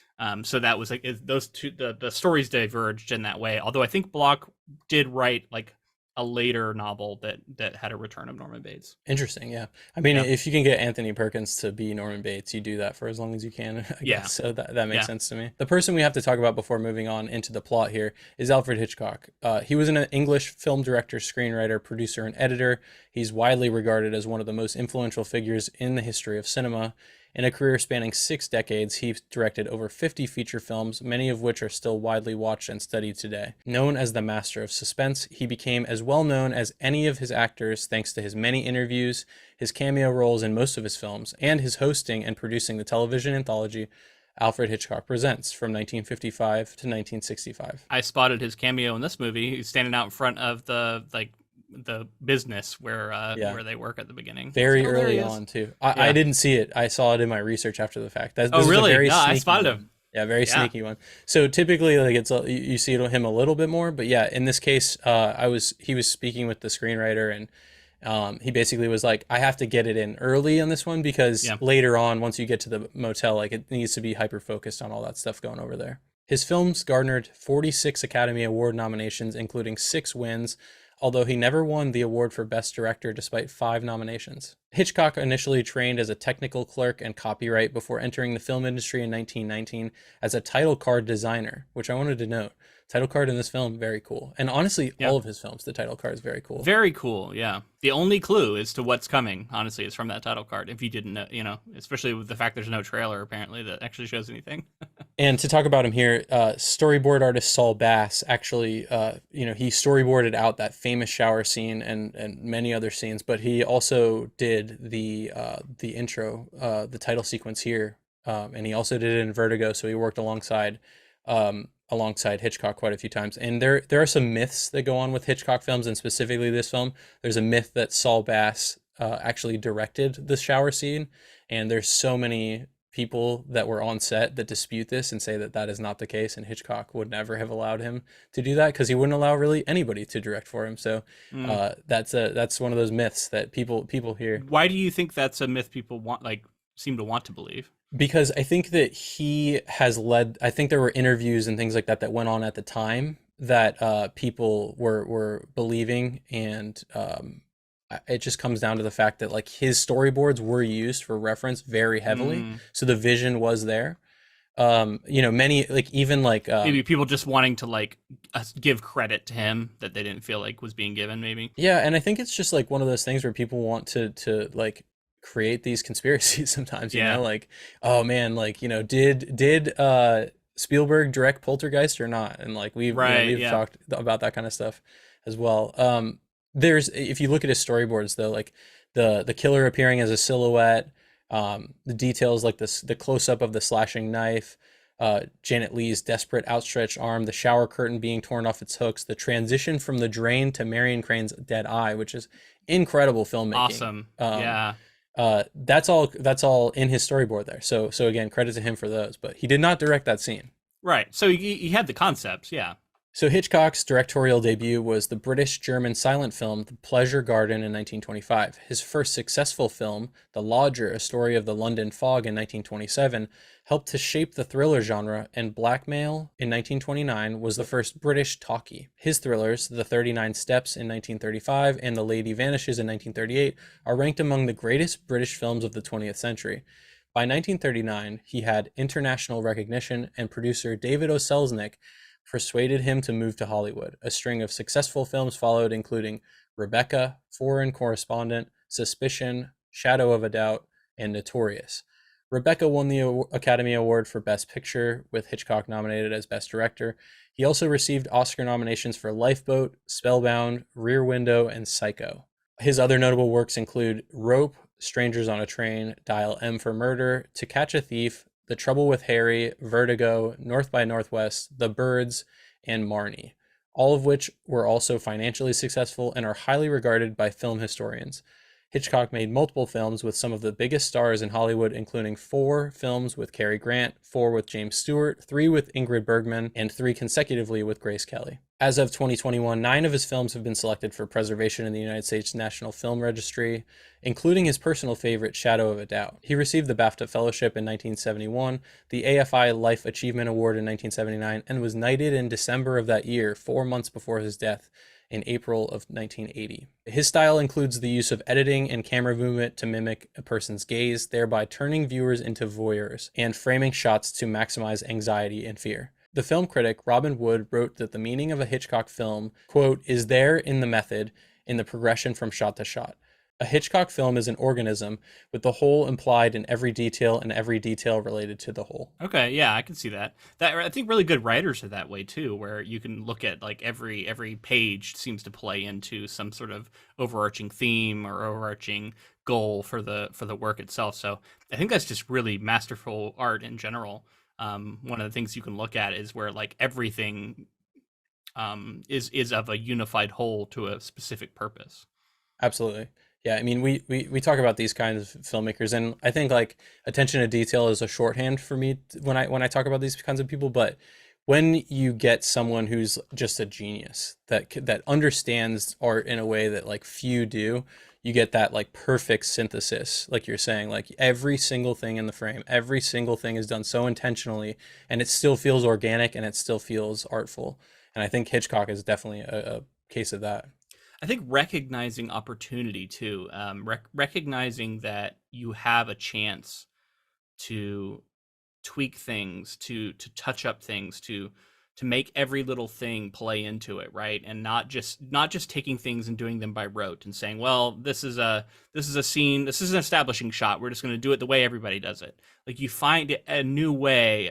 So that was like those two, the stories diverged in that way. Although I think Bloch did write like a later novel that had a return of Norman Bates. Interesting, yeah. I mean, Yeah. if you can get Anthony Perkins to be Norman Bates, you do that for as long as you can, I Yeah. guess. So that makes Yeah. sense to me. The person we have to talk about before moving on into the plot here is Alfred Hitchcock. He was an English film director, screenwriter, producer, and editor. He's widely regarded as one of the most influential figures in the history of cinema. In a career spanning 6 decades, he directed over 50 feature films, many of which are still widely watched and studied today. Known as the master of suspense, he became as well known as any of his actors thanks to his many interviews, his cameo roles in most of his films, and his hosting and producing the television anthology Alfred Hitchcock Presents from 1955 to 1965. I spotted his cameo in this movie. He's standing out in front of the business where they work at the beginning. Very Oh, early on too. I didn't see it. I saw it in my research after the fact. This is really? a very No, I sneaky spotted one. him. Yeah, very sneaky one. So typically, like you see him a little bit more, but yeah, in this case, he was speaking with the screenwriter, and he basically was like, I have to get it in early on this one because later on, once you get to the motel, like it needs to be hyper focused on all that stuff going over there. His films garnered 46 Academy Award nominations, including 6 wins, although he never won the award for Best Director despite 5 nominations. Hitchcock initially trained as a technical clerk and copyright before entering the film industry in 1919 as a title card designer, which I wanted to note. Title card in this film, very cool. And honestly, all of his films, the title card is very cool. Very cool, yeah. The only clue as to what's coming, honestly, is from that title card. If you didn't know, especially with the fact there's no trailer, apparently, that actually shows anything. And to talk about him here, storyboard artist Saul Bass actually, he storyboarded out that famous shower scene and many other scenes, but he also did the intro, the title sequence here, and he also did it in Vertigo, so he worked alongside Hitchcock quite a few times. And there are some myths that go on with Hitchcock films, and specifically this film. There's a myth that Saul Bass actually directed the shower scene, and there's so many people that were on set that dispute this and say that is not the case, and Hitchcock would never have allowed him to do that because he wouldn't allow really anybody to direct for him. So that's one of those myths that people hear. Why do you think that's a myth people seem to want to believe? Because I think that he has led, I think there were interviews and things like that went on at the time that people were believing, and it just comes down to the fact that like his storyboards were used for reference very heavily, so the vision was there. Many maybe people just wanting to give credit to him that they didn't feel like was being given, maybe. Yeah, and I think it's just like one of those things where people want to like create these conspiracies sometimes, like, oh man, like, did Spielberg direct Poltergeist or not? And like we've talked about that kind of stuff as well. If you look at his storyboards though, like the killer appearing as a silhouette, the details like the close-up of the slashing knife, Janet Leigh's desperate outstretched arm, the shower curtain being torn off its hooks, the transition from the drain to Marion Crane's dead eye, which is incredible filmmaking. Awesome. That's all in his storyboard there. So again, credit to him for those, but he did not direct that scene. Right. So he had the concepts, yeah. So Hitchcock's directorial debut was the British-German silent film The Pleasure Garden in 1925. His first successful film, The Lodger, a story of the London fog in 1927, helped to shape the thriller genre, and Blackmail in 1929 was the first British talkie. His thrillers, The 39 Steps in 1935 and The Lady Vanishes in 1938, are ranked among the greatest British films of the 20th century. By 1939, he had international recognition, and producer David O. Selznick persuaded him to move to Hollywood. A string of successful films followed, including Rebecca, Foreign Correspondent, Suspicion, Shadow of a Doubt, and Notorious. Rebecca won the Academy Award for Best Picture, with Hitchcock nominated as Best Director. He also received Oscar nominations for Lifeboat, Spellbound, Rear Window, and Psycho. His other notable works include Rope, Strangers on a Train, Dial M for Murder, To Catch a Thief, The Trouble with Harry, Vertigo, North by Northwest, The Birds, and Marnie, all of which were also financially successful and are highly regarded by film historians. Hitchcock made multiple films with some of the biggest stars in Hollywood, including 4 films with Cary Grant, 4 with James Stewart, 3 with Ingrid Bergman, and 3 consecutively with Grace Kelly. As of 2021, 9 of his films have been selected for preservation in the United States National Film Registry, including his personal favorite, Shadow of a Doubt. He received the BAFTA Fellowship in 1971, the AFI Life Achievement Award in 1979, and was knighted in December of that year, 4 months before his death, in April of 1980. His style includes the use of editing and camera movement to mimic a person's gaze, thereby turning viewers into voyeurs, and framing shots to maximize anxiety and fear. The film critic Robin Wood wrote that the meaning of a Hitchcock film, quote, is there in the method, in the progression from shot to shot. A Hitchcock film is an organism with the whole implied in every detail and every detail related to the whole. Okay, yeah, I can see that. That I think really good writers are that way too, where you can look at like every page seems to play into some sort of overarching theme or overarching goal for the work itself. So I think that's just really masterful art in general. One of the things you can look at is where like everything is of a unified whole to a specific purpose. Absolutely. Yeah, I mean, we talk about these kinds of filmmakers, and I think like attention to detail is a shorthand for me when I talk about these kinds of people. But when you get someone who's just a genius that understands art in a way that like few do, you get that like perfect synthesis, like you're saying, like every single thing in the frame, every single thing is done so intentionally, and it still feels organic and it still feels artful. And I think Hitchcock is definitely a case of that. I think recognizing opportunity too, recognizing that you have a chance to tweak things, to touch up things, to make every little thing play into it, right? And not just taking things and doing them by rote and saying, well, this is a scene, this is an establishing shot, we're just going to do it the way everybody does it. Like you find a new way,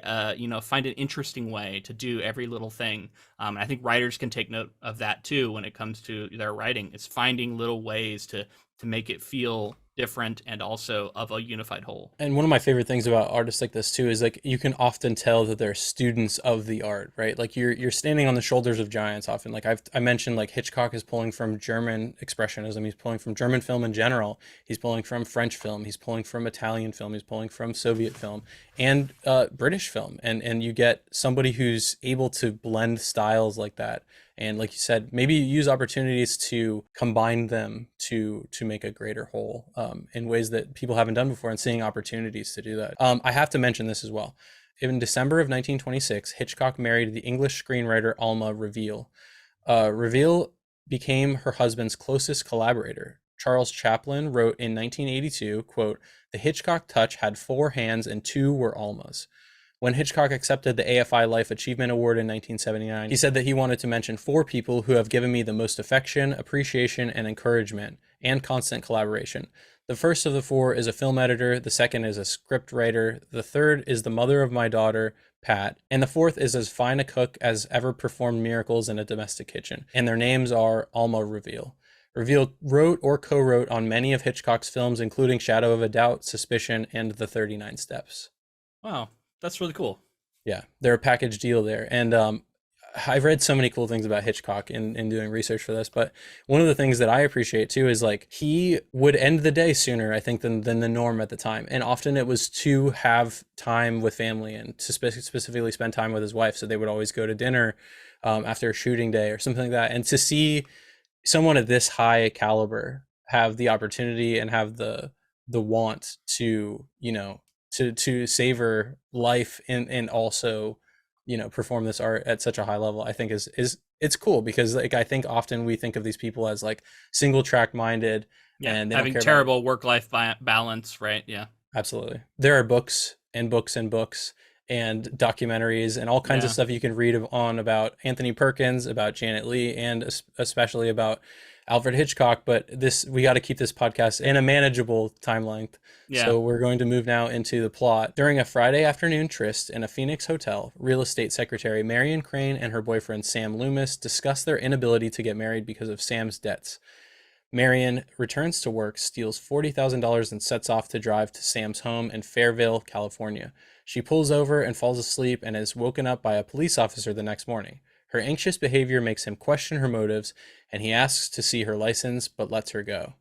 find an interesting way to do every little thing. I think writers can take note of that too when it comes to their writing. It's finding little ways to make it feel different and also of a unified whole. And one of my favorite things about artists like this too is like you can often tell that they're students of the art, right? Like you're standing on the shoulders of giants often. Like I mentioned, like Hitchcock is pulling from German expressionism. He's pulling from German film in general. He's pulling from French film. He's pulling from Italian film. He's pulling from Soviet film and British film. And you get somebody who's able to blend styles like that. And like you said, maybe use opportunities to combine them to make a greater whole in ways that people haven't done before, and seeing opportunities to do that. I have to mention this as well. In December of 1926, Hitchcock married the English screenwriter Alma Reville. Reville became her husband's closest collaborator. Charles Chaplin wrote in 1982, quote, "The Hitchcock touch had 4 hands and 2 were Alma's." When Hitchcock accepted the AFI Life Achievement Award in 1979, he said that he wanted to mention 4 people who have given me the most affection, appreciation, and encouragement, and constant collaboration. The first of the 4 is a film editor, the second is a script writer, the third is the mother of my daughter, Pat, and the fourth is as fine a cook as ever performed miracles in a domestic kitchen, and their names are Alma Reville. Reville wrote or co-wrote on many of Hitchcock's films, including Shadow of a Doubt, Suspicion, and The 39 Steps. Wow. That's really cool. Yeah, they're a package deal there. And I've read so many cool things about Hitchcock in doing research for this, but one of the things that I appreciate too is like he would end the day sooner, I think, than the norm at the time. And often it was to have time with family and to specifically spend time with his wife. So they would always go to dinner after a shooting day or something like that. And to see someone of this high caliber have the opportunity and have the want to, to savor life and also, perform this art at such a high level, I think is it's cool, because like I think often we think of these people as like single track minded, Yeah, and they having don't care terrible work-life balance, right? Yeah. Absolutely. There are books and books and books and documentaries and all kinds of Yeah. stuff you can read on about Anthony Perkins, about Janet Leigh, and especially about Alfred Hitchcock. But we got to keep this podcast in a manageable time length. Yeah. So we're going to move now into the plot. During a Friday afternoon tryst in a Phoenix hotel, real estate secretary Marion Crane and her boyfriend Sam Loomis discuss their inability to get married because of Sam's debts. Marion returns to work, steals $40,000, and sets off to drive to Sam's home in Fairville, California. She pulls over and falls asleep and is woken up by a police officer the next morning. Her anxious behavior makes him question her motives, and he asks to see her license but lets her go.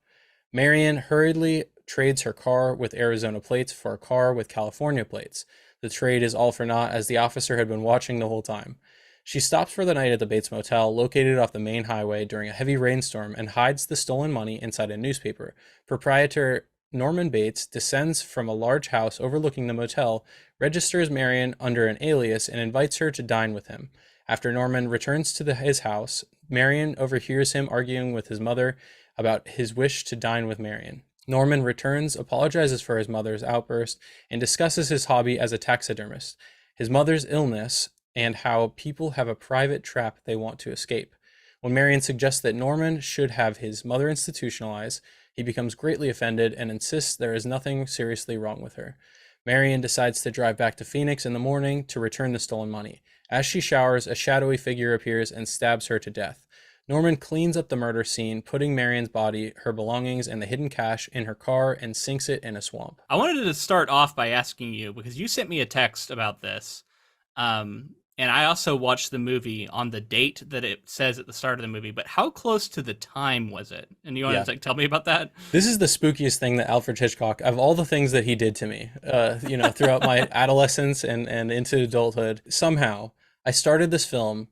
Marion hurriedly trades her car with Arizona plates for a car with California plates. The trade is all for naught as the officer had been watching the whole time. She stops for the night at the Bates Motel, located off the main highway during a heavy rainstorm, and hides the stolen money inside a newspaper. Proprietor Norman Bates descends from a large house overlooking the motel, registers Marion under an alias, and invites her to dine with him. After Norman returns to his house, Marion overhears him arguing with his mother about his wish to dine with Marion. Norman returns, apologizes for his mother's outburst, and discusses his hobby as a taxidermist, his mother's illness, and how people have a private trap they want to escape. When Marion suggests that Norman should have his mother institutionalized, he becomes greatly offended and insists there is nothing seriously wrong with her. Marion decides to drive back to Phoenix in the morning to return the stolen money. As she showers, a shadowy figure appears and stabs her to death. Norman cleans up the murder scene, putting Marion's body, her belongings, and the hidden cash in her car and sinks it in a swamp. I wanted to start off by asking you, because you sent me a text about this, and I also watched the movie on the date that it says at the start of the movie, but how close to the time was it? And you want to tell me about that? This is the spookiest thing that Alfred Hitchcock, of all the things that he did to me, throughout my adolescence and into adulthood, somehow I started this film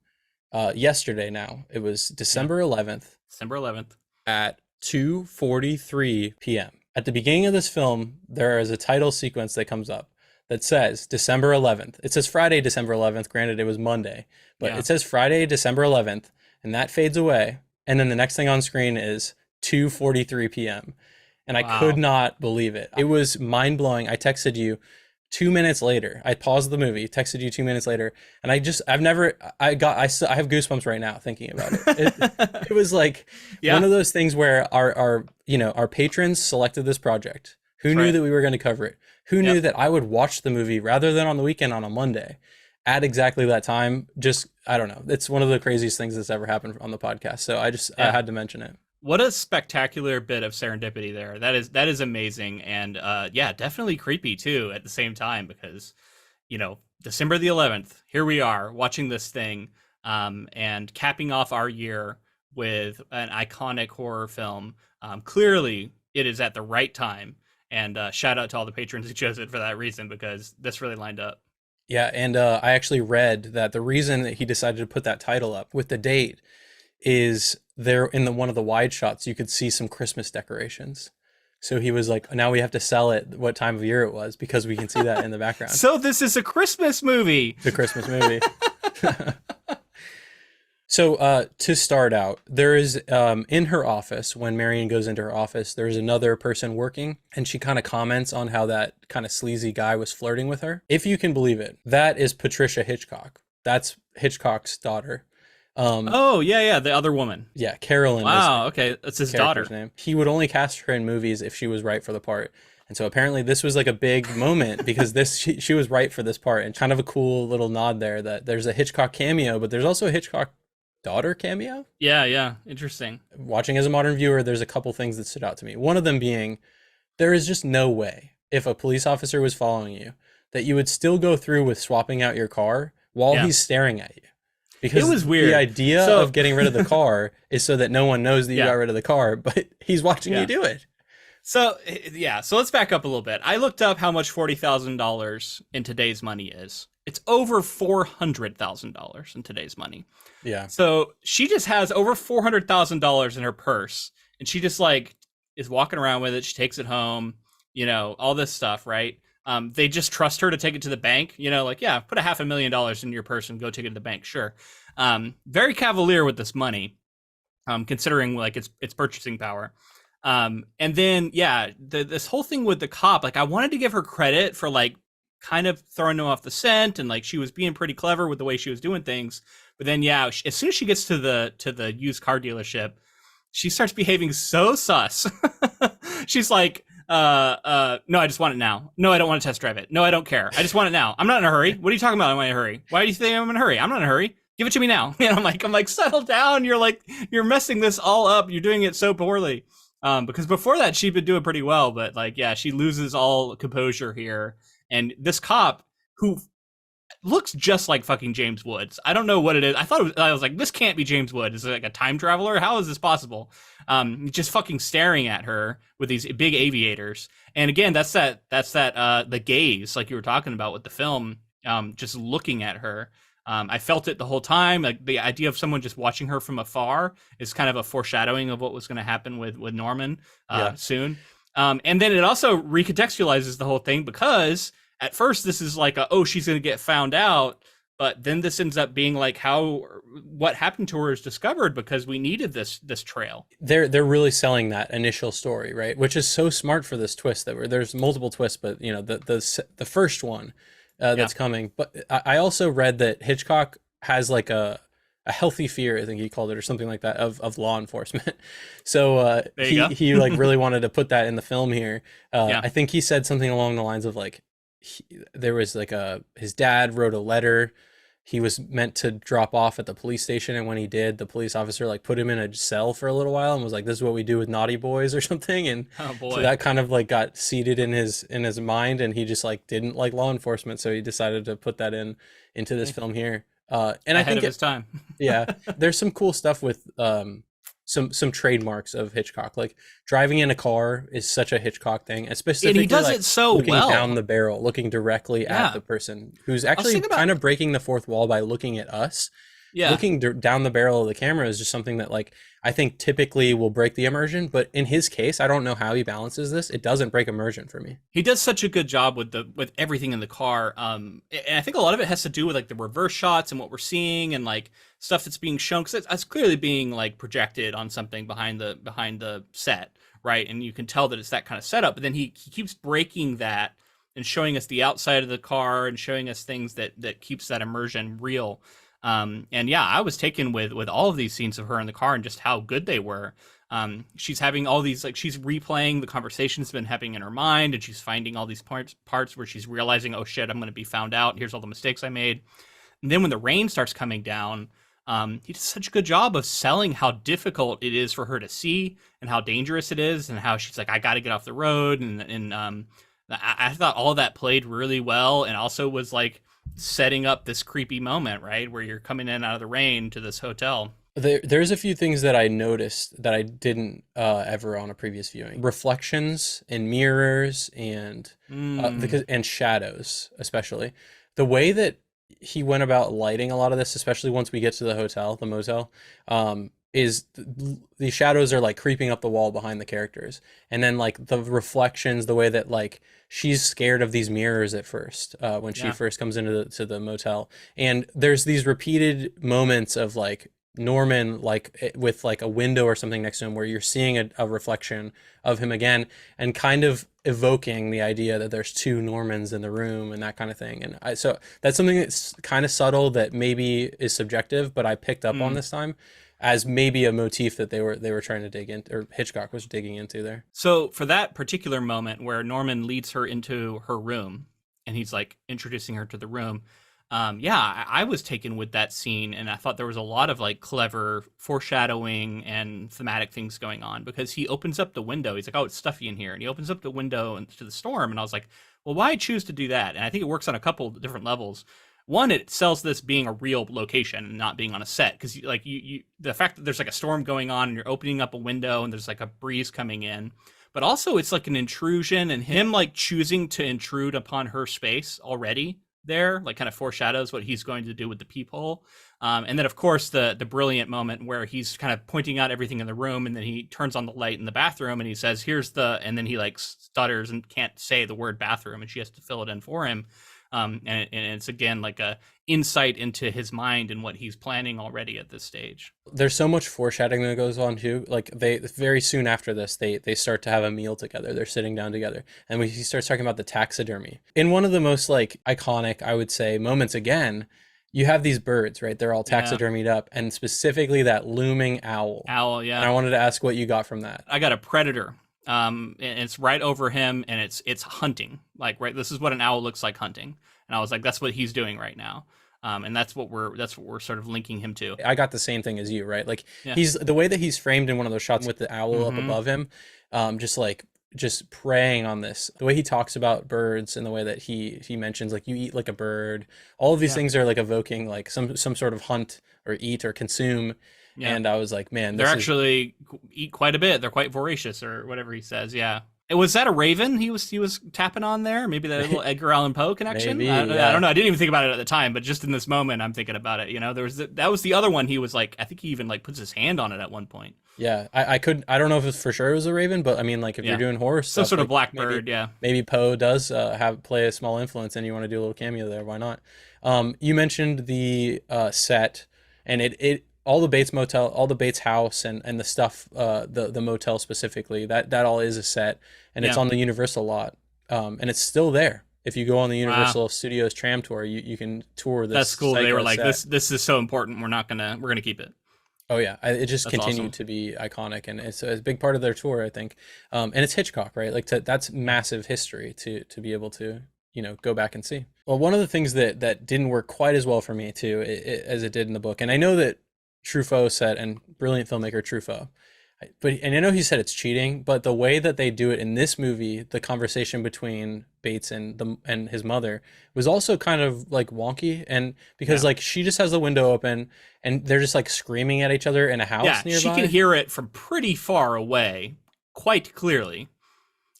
yesterday now. It was December 11th. December 11th. At 2:43 p.m. At the beginning of this film, there is a title sequence that comes up that says December 11th. It says Friday, December 11th. Granted, it was Monday, but it says Friday, December 11th, and that fades away. And then the next thing on screen is 2:43 p.m. And I could not believe it. It was mind blowing. I texted you 2 minutes later. I paused the movie, texted you 2 minutes later, and I have goosebumps right now thinking about it. It was like one of those things where our patrons selected this project. Who knew that we were going to cover it? Who knew that I would watch the movie rather than on the weekend on a Monday at exactly that time? Just, I don't know. It's one of the craziest things that's ever happened on the podcast. So I had to mention it. What a spectacular bit of serendipity there. That is amazing. And definitely creepy too at the same time, because, December the 11th, here we are watching this thing and capping off our year with an iconic horror film. Clearly it is at the right time. And shout out to all the patrons who chose it for that reason, because this really lined up. Yeah, and I actually read that the reason that he decided to put that title up with the date is there in one of the wide shots, you could see some Christmas decorations. So he was like, now we have to sell it what time of year it was, because we can see that in the background. So this is a Christmas movie. The Christmas movie. So to start out, there is in her office, when Marion goes into her office, there's another person working, and she kind of comments on how that kind of sleazy guy was flirting with her. If you can believe it, that is Patricia Hitchcock. That's Hitchcock's daughter. The other woman. Yeah, Carolyn. Wow, okay, that's his daughter. Name. He would only cast her in movies if she was right for the part. And so apparently this was like a big moment, because she was right for this part, and kind of a cool little nod there that there's a Hitchcock cameo, but there's also a Hitchcock daughter cameo. Yeah, interesting. Watching as a modern viewer, there's a couple things that stood out to me. One of them being, there is just no way, if a police officer was following you, that you would still go through with swapping out your car while he's staring at you. Because it was weird. The idea of getting rid of the car is so that no one knows that you got rid of the car, but he's watching you do it. So let's back up a little bit. I looked up how much $40,000 in today's money is. It's over $400,000 in today's money. Yeah. So she just has over $400,000 in her purse, and she just is walking around with it. She takes it home, all this stuff, right? They just trust her to take it to the bank, put $500,000 in your purse and go take it to the bank. Sure. Very cavalier with this money, considering its purchasing power. And then, this whole thing with the cop, I wanted to give her credit for kind of throwing him off the scent, and she was being pretty clever with the way she was doing things. But then, as soon as she gets to the used car dealership, she starts behaving so sus. She's like, no, I just want it now. No, I don't want to test drive it. No, I don't care. I just want it now. I'm not in a hurry. What are you talking about? I'm in a hurry. Why do you think I'm in a hurry? I'm not in a hurry. Give it to me now. And I'm like, settle down. You're messing this all up. You're doing it so poorly. Because before that, she'd been doing pretty well, but she loses all composure here. And this cop, who looks just like fucking James Woods. I don't know what it is. I was like, this can't be James Woods. Is it like a time traveler? How is this possible? Just fucking staring at her with these big aviators. And again, that's the gaze, like you were talking about with the film, just looking at her. I felt it the whole time. Like the idea of someone just watching her from afar is kind of a foreshadowing of what was going to happen with Norman soon. And then it also recontextualizes the whole thing, because at first this is like she's going to get found out, but then this ends up being like what happened to her is discovered because we needed this trail. They're really selling that initial story, right? Which is so smart for this twist there's multiple twists, but you know the first one that's coming. But I also read that Hitchcock has like a healthy fear, I think he called it, or something like that, of law enforcement. So he like really wanted to put that in the film here. I think he said something along the lines of like, there was like his dad wrote a letter he was meant to drop off at the police station, and when he did, the police officer like put him in a cell for a little while and was like, this is what we do with naughty boys or something. And so that kind of like got seated in his mind, and he just like didn't like law enforcement, so he decided to put that into this film here. And I think his time. Yeah, there's some cool stuff with some trademarks of Hitchcock, like driving in a car is such a Hitchcock thing, and specifically, and he does like, it so looking well down the barrel, looking directly at the person who's actually kind of breaking the fourth wall by looking at us. Looking down the barrel of the camera is just something that like I think typically will break the immersion, but in his case, I don't know how he balances this. It doesn't break immersion for me. He does such a good job with everything in the car. And I think a lot of it has to do with like the reverse shots and what we're seeing and like stuff that's being shown, because it's clearly being like projected on something behind the set, right? And you can tell that it's that kind of setup. But then he keeps breaking that and showing us the outside of the car and showing us things that keeps that immersion real. And yeah, I was taken with all of these scenes of her in the car and just how good they were. She's having all these, like, she's replaying the conversations been happening in her mind, and she's finding all these parts where she's realizing, oh shit, I'm going to be found out. Here's all the mistakes I made. And then when the rain starts coming down, he does such a good job of selling how difficult it is for her to see and how dangerous it is, and how she's like, I got to get off the road. And I thought all of that played really well, and also was like setting up this creepy moment, right, where you're coming in out of the rain to this hotel. There's a few things that I noticed that I didn't ever on a previous viewing. Reflections and mirrors and and shadows, especially. The way that he went about lighting a lot of this, especially once we get to the motel, is the shadows are like creeping up the wall behind the characters, and then like the reflections, the way that like she's scared of these mirrors at first when she first comes into the motel, and there's these repeated moments of like Norman like with like a window or something next to him where you're seeing a reflection of him again, and kind of evoking the idea that there's two Normans in the room and that kind of thing. And so that's something that's kind of subtle that maybe is subjective, but I picked up on this time as maybe a motif that they were trying to dig into, or Hitchcock was digging into there. So for that particular moment where Norman leads her into her room and he's like introducing her to the room, I was taken with that scene, and I thought there was a lot of like clever foreshadowing and thematic things going on, because he opens up the window. He's like, oh, it's stuffy in here. And he opens up the window into the storm. And I was like, well, why choose to do that? And I think it works on a couple of different levels. One, it sells this being a real location and not being on a set, because like you the fact that there's like a storm going on and you're opening up a window and there's like a breeze coming in, but also it's like an intrusion, and him like choosing to intrude upon her space already there, like kind of foreshadows what he's going to do with the peephole. And then of course the brilliant moment where he's kind of pointing out everything in the room, and then he turns on the light in the bathroom and he says, and then he like stutters and can't say the word bathroom, and she has to fill it in for him. And it's again like a insight into his mind and what he's planning already at this stage. There's so much foreshadowing that goes on too. Like they very soon after this, they start to have a meal together. They're sitting down together, and he starts talking about the taxidermy. In one of the most like iconic, I would say, moments again, you have these birds, right? They're all taxidermied up, and specifically that looming owl. Yeah. And I wanted to ask what you got from that. I got a predator. And it's right over him, and it's hunting. Like, right, this is what an owl looks like hunting. And I was like, that's what he's doing right now. And that's what we're sort of linking him to. I got the same thing as you, right? Like he's the way that he's framed in one of those shots with the owl up above him, just like just preying on this. The way he talks about birds and the way that he mentions like you eat like a bird, all of these Yeah. things are like evoking like some sort of hunt or eat or consume. Yeah. And I was like, man, They're this is actually eat quite a bit. They're quite voracious, or whatever he says. Yeah. Was that a raven he was tapping on there? Maybe the little Edgar Allan Poe connection. maybe, I don't yeah. know. I didn't even think about it at the time, but just in this moment, I'm thinking about it. There was that was the other one. He was like, I think he even like puts his hand on it at one point. Yeah, I don't know if it's for sure it was a raven, but I mean, like if you're Yeah. doing horror Some stuff, sort of like blackbird. Yeah. maybe Poe does have play a small influence, and you want to do a little cameo there. Why not? You mentioned the set, and it all the Bates Motel, all the Bates house, and the stuff, the motel specifically. That all is a set, and it's Yeah. on the Universal lot, and it's still there. If you go on the Wow. Universal Studios tram tour, you can tour this That's cool. They were Psycho like, set. this is so important. We're gonna keep it. Oh yeah, it just That's continued awesome. to be iconic, and it's a big part of their tour, I think. And it's Hitchcock, right? Like that's massive history to be able to go back and see. Well, one of the things that didn't work quite as well for me too, as it did in the book, and I know that Truffaut said, and brilliant filmmaker Truffaut, and I know he said it's cheating, but the way that they do it in this movie, the conversation between Bates and his mother was also kind of like wonky, and because Yeah. like she just has the window open and they're just like screaming at each other in a Yeah. house She can nearby. hear it from pretty far away, quite clearly.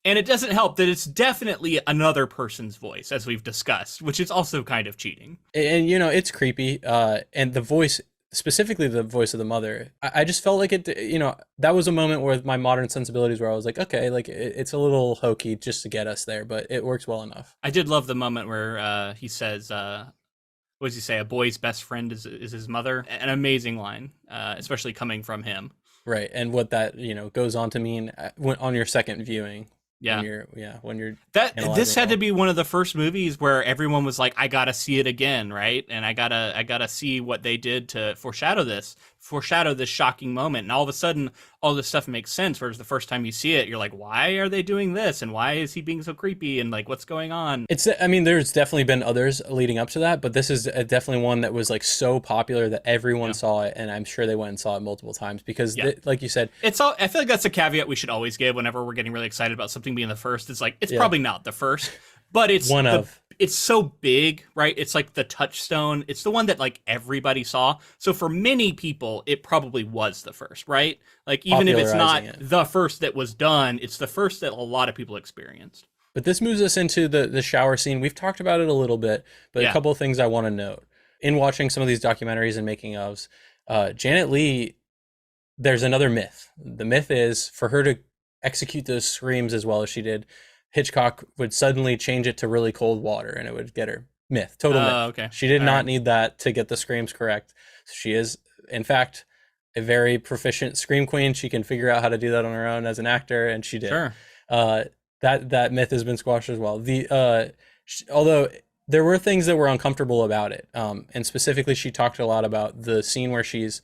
And it doesn't help that it's definitely another person's voice, as we've discussed, which is also kind of cheating. And it's creepy. And the voice, specifically the voice of the mother, I just felt like that was a moment with my modern sensibilities where I was like, okay, like it's a little hokey just to get us there, but it works well enough. I did love the moment where he says, what does he say? A boy's best friend is his mother. An amazing line, especially coming from him. Right. And what that, goes on to mean on your second viewing when Yeah. you're That this analyzing it had to all. be one of the first movies where everyone was like, I gotta see it again, right? And I gotta see what they did to foreshadow this shocking moment. And all of a sudden, all this stuff makes sense. Whereas the first time you see it, you're like, why are they doing this? And why is he being so creepy? And like, what's going on? I mean, there's definitely been others leading up to that, but this is definitely one that was like so popular that everyone Yeah. saw it, and I'm sure they went and saw it multiple times because, Yeah. like you said, It's all. I feel like that's a caveat we should always give whenever we're getting really excited about something being the first. It's like it's yeah, probably not the first, but one of. it's so big, right? It's like the touchstone. It's the one that like everybody saw. So for many people, it probably was the first, right? Like even if it's not Popularizing it. the first that was done, it's the first that a lot of people experienced. But this moves us into the shower scene. We've talked about it a little bit, but a Yeah. couple of things I want to note in watching some of these documentaries and making ofs. Janet Leigh, there's another myth. The myth is for her to execute those screams as well as she did, Hitchcock would suddenly change it to really cold water and it would get her. Myth, total myth. Okay. She did All not right. need that to get the screams correct. She is, in fact, a very proficient scream queen. She can figure out how to do that on her own as an actor, and she did. Sure. Uh, that myth has been squashed as well. Although there were things that were uncomfortable about it, and specifically, she talked a lot about the scene where she's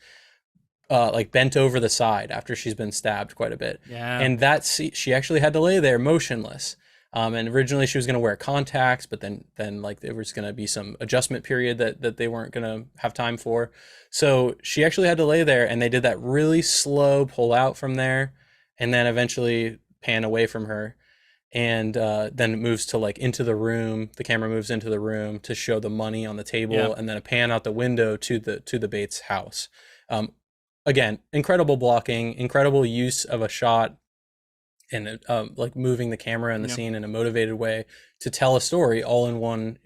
like bent over the side after she's been stabbed quite a bit, Yeah. and she actually had to lay there motionless. And originally she was going to wear contacts, but then like there was going to be some adjustment period that they weren't going to have time for. So she actually had to lay there, and they did that really slow pull out from there, and then eventually pan away from her, and then it moves to like into the room. The camera moves into the room to show the money on the table, Yeah. and then a pan out the window to the Bates house. Um, Again, incredible blocking, incredible use of a shot, and like moving the camera and the Yep. scene in a motivated way to tell a story all in one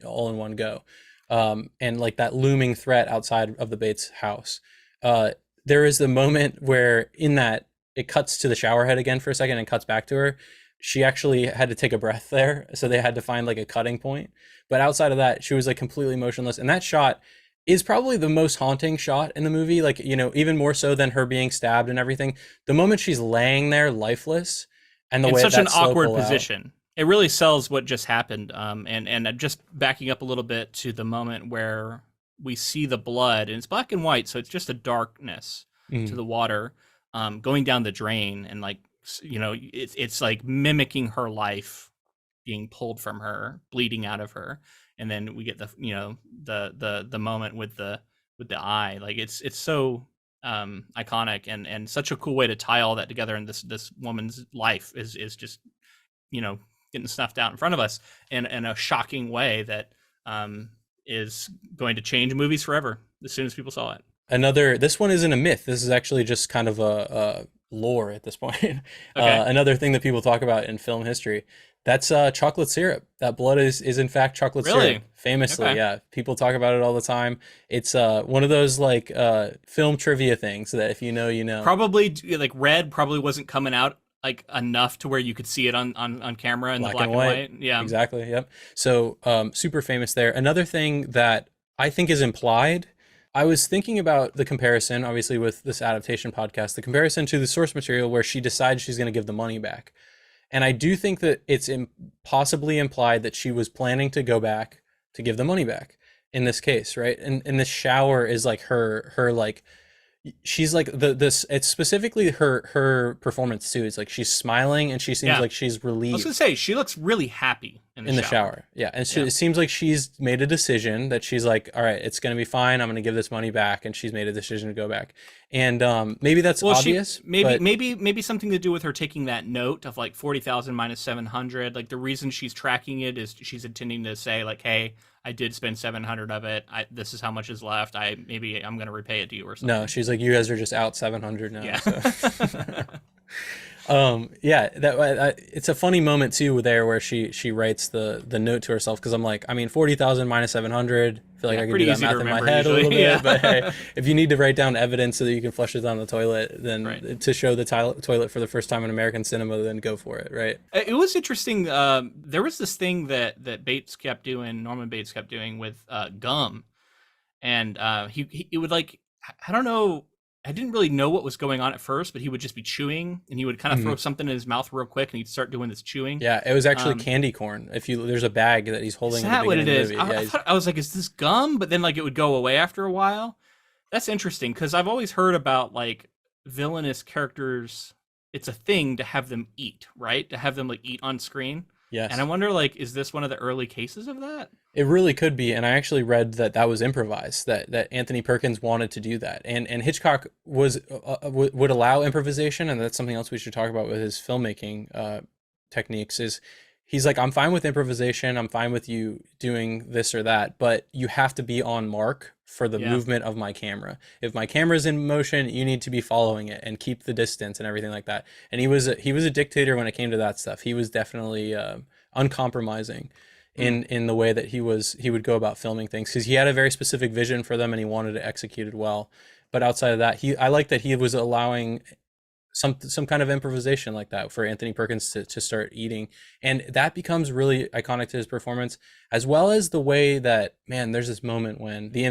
go. And like that looming threat outside of the Bates house. There is the moment where in that it cuts to the shower head again for a second and cuts back to her. She actually had to take a breath there, so they had to find like a cutting point. But outside of that, she was like completely motionless, and that shot is probably the most haunting shot in the movie. Like, even more so than her being stabbed and everything. The moment she's laying there lifeless, and the In way such that an slow awkward pull out. position. It really sells what just happened. And just backing up a little bit to the moment where we see the blood, and it's black and white, so it's just a darkness to Mm, the water going down the drain, and like it's like mimicking her life being pulled from her, bleeding out of her, and then we get the moment with the eye. Like it's so iconic and such a cool way to tie all that together. And this woman's life is just getting snuffed out in front of us in a shocking way that is going to change movies forever as soon as people saw it. This one isn't a myth. This is actually just kind of a lore at this point. Okay. Another thing that people talk about in film history. That's chocolate syrup. That blood is in fact chocolate Really? syrup. Famously, Okay. yeah. People talk about it all the time. It's one of those like film trivia things that if you know, you know. Probably like red probably wasn't coming out like enough to where you could see it on camera in the black and white. Yeah. Exactly. Yep. So super famous there. Another thing that I think is implied. I was thinking about the comparison, obviously, with this adaptation podcast, the comparison to the source material where she decides she's going to give the money back. And I do think that it's possibly implied that she was planning to go back to give the money back in this case, right? And the shower is like her like she's like this it's specifically her performance too. It's like she's smiling and she seems like she's I was relieved gonna say she looks really happy in the shower. Yeah. And it seems like she's made a decision that she's like, all right, it's gonna be fine. I'm gonna give this money back, and she's made a decision to go back. And maybe that's obvious. Maybe something to do with her taking that note of like 40,000 minus 700. Like the reason she's tracking it is she's intending to say like, hey, I did spend 700 of it. This is how much is left. I'm going to repay it to you or something. No, she's like, you guys are just out 700 now. Yeah. So. It's a funny moment too there where she writes the note to herself, because I'm like, I mean, 40,000 minus 700. I feel like I can do that math in my head usually. A little bit. Yeah. But hey, if you need to write down evidence so that you can flush it down the toilet, then to show the toilet for the first time in American cinema, then go for it, right? It was interesting. There was this thing that Norman Bates kept doing with gum, and he would like, I don't know. I didn't really know what was going on at first, but he would just be chewing, and he would kind of throw something in his mouth real quick, and he'd start doing this chewing. Yeah, it was actually candy corn. There's a bag that he's holding. Is that what it is? I was like, is this gum? But then like it would go away after a while. That's interesting, because I've always heard about like villainous characters. It's a thing to have them eat, right? To have them like eat on screen. Yes. And I wonder, like, is this one of the early cases of that? It really could be, and I actually read that was improvised. That Anthony Perkins wanted to do that, and Hitchcock would allow improvisation, and that's something else we should talk about with his filmmaking techniques. Is he's like, I'm fine with improvisation, I'm fine with you doing this or that, but you have to be on mark for the movement of my camera. If my camera's in motion, you need to be following it and keep the distance and everything like that. And he was a dictator when it came to that stuff. He was definitely uncompromising in the way that he would go about filming things, because he had a very specific vision for them and he wanted to execute it well. But outside of that, I like that he was allowing some kind of improvisation like that for Anthony Perkins to start eating, and that becomes really iconic to his performance, as well as the way that, man, there's this moment when the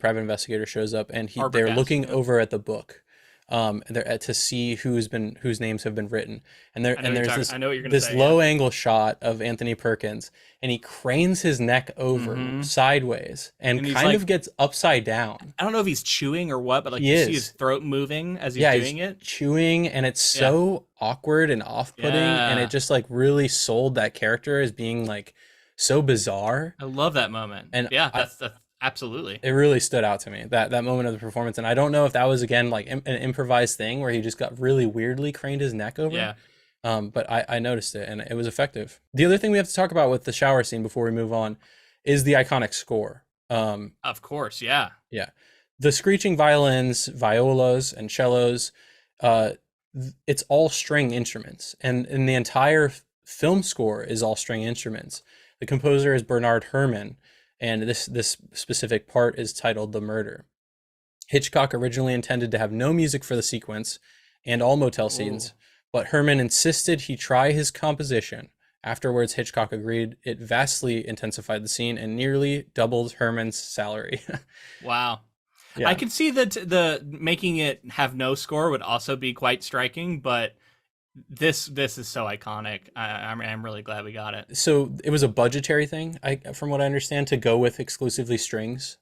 private investigator shows up, and they're looking over at the book to see whose names have been written, and there's this low angle shot of Anthony Perkins, and he cranes his neck over sideways and kind of gets upside down. I don't know if he's chewing or what, but like you see his throat moving as he's doing it. Chewing, and it's so awkward and off-putting, and it just like really sold that character as being like so bizarre. I love that moment. And that's absolutely. It really stood out to me, that moment of the performance. And I don't know if that was, again, like an improvised thing where he just got really weirdly craned his neck over. Yeah. But I noticed it, and it was effective. The other thing we have to talk about with the shower scene before we move on is the iconic score. Of course, yeah. Yeah. The screeching violins, violas, and cellos, it's all string instruments. And the entire film score is all string instruments. The composer is Bernard Herrmann, and this specific part is titled The Murder. Hitchcock originally intended to have no music for the sequence and all motel scenes, but Herrmann insisted he try his composition. Afterwards, Hitchcock agreed. It vastly intensified the scene and nearly doubled Herrmann's salary. Wow. Yeah. I can see that the making it have no score would also be quite striking, but this is so iconic. I'm really glad we got it. So it was a budgetary thing, from what I understand, to go with exclusively strings.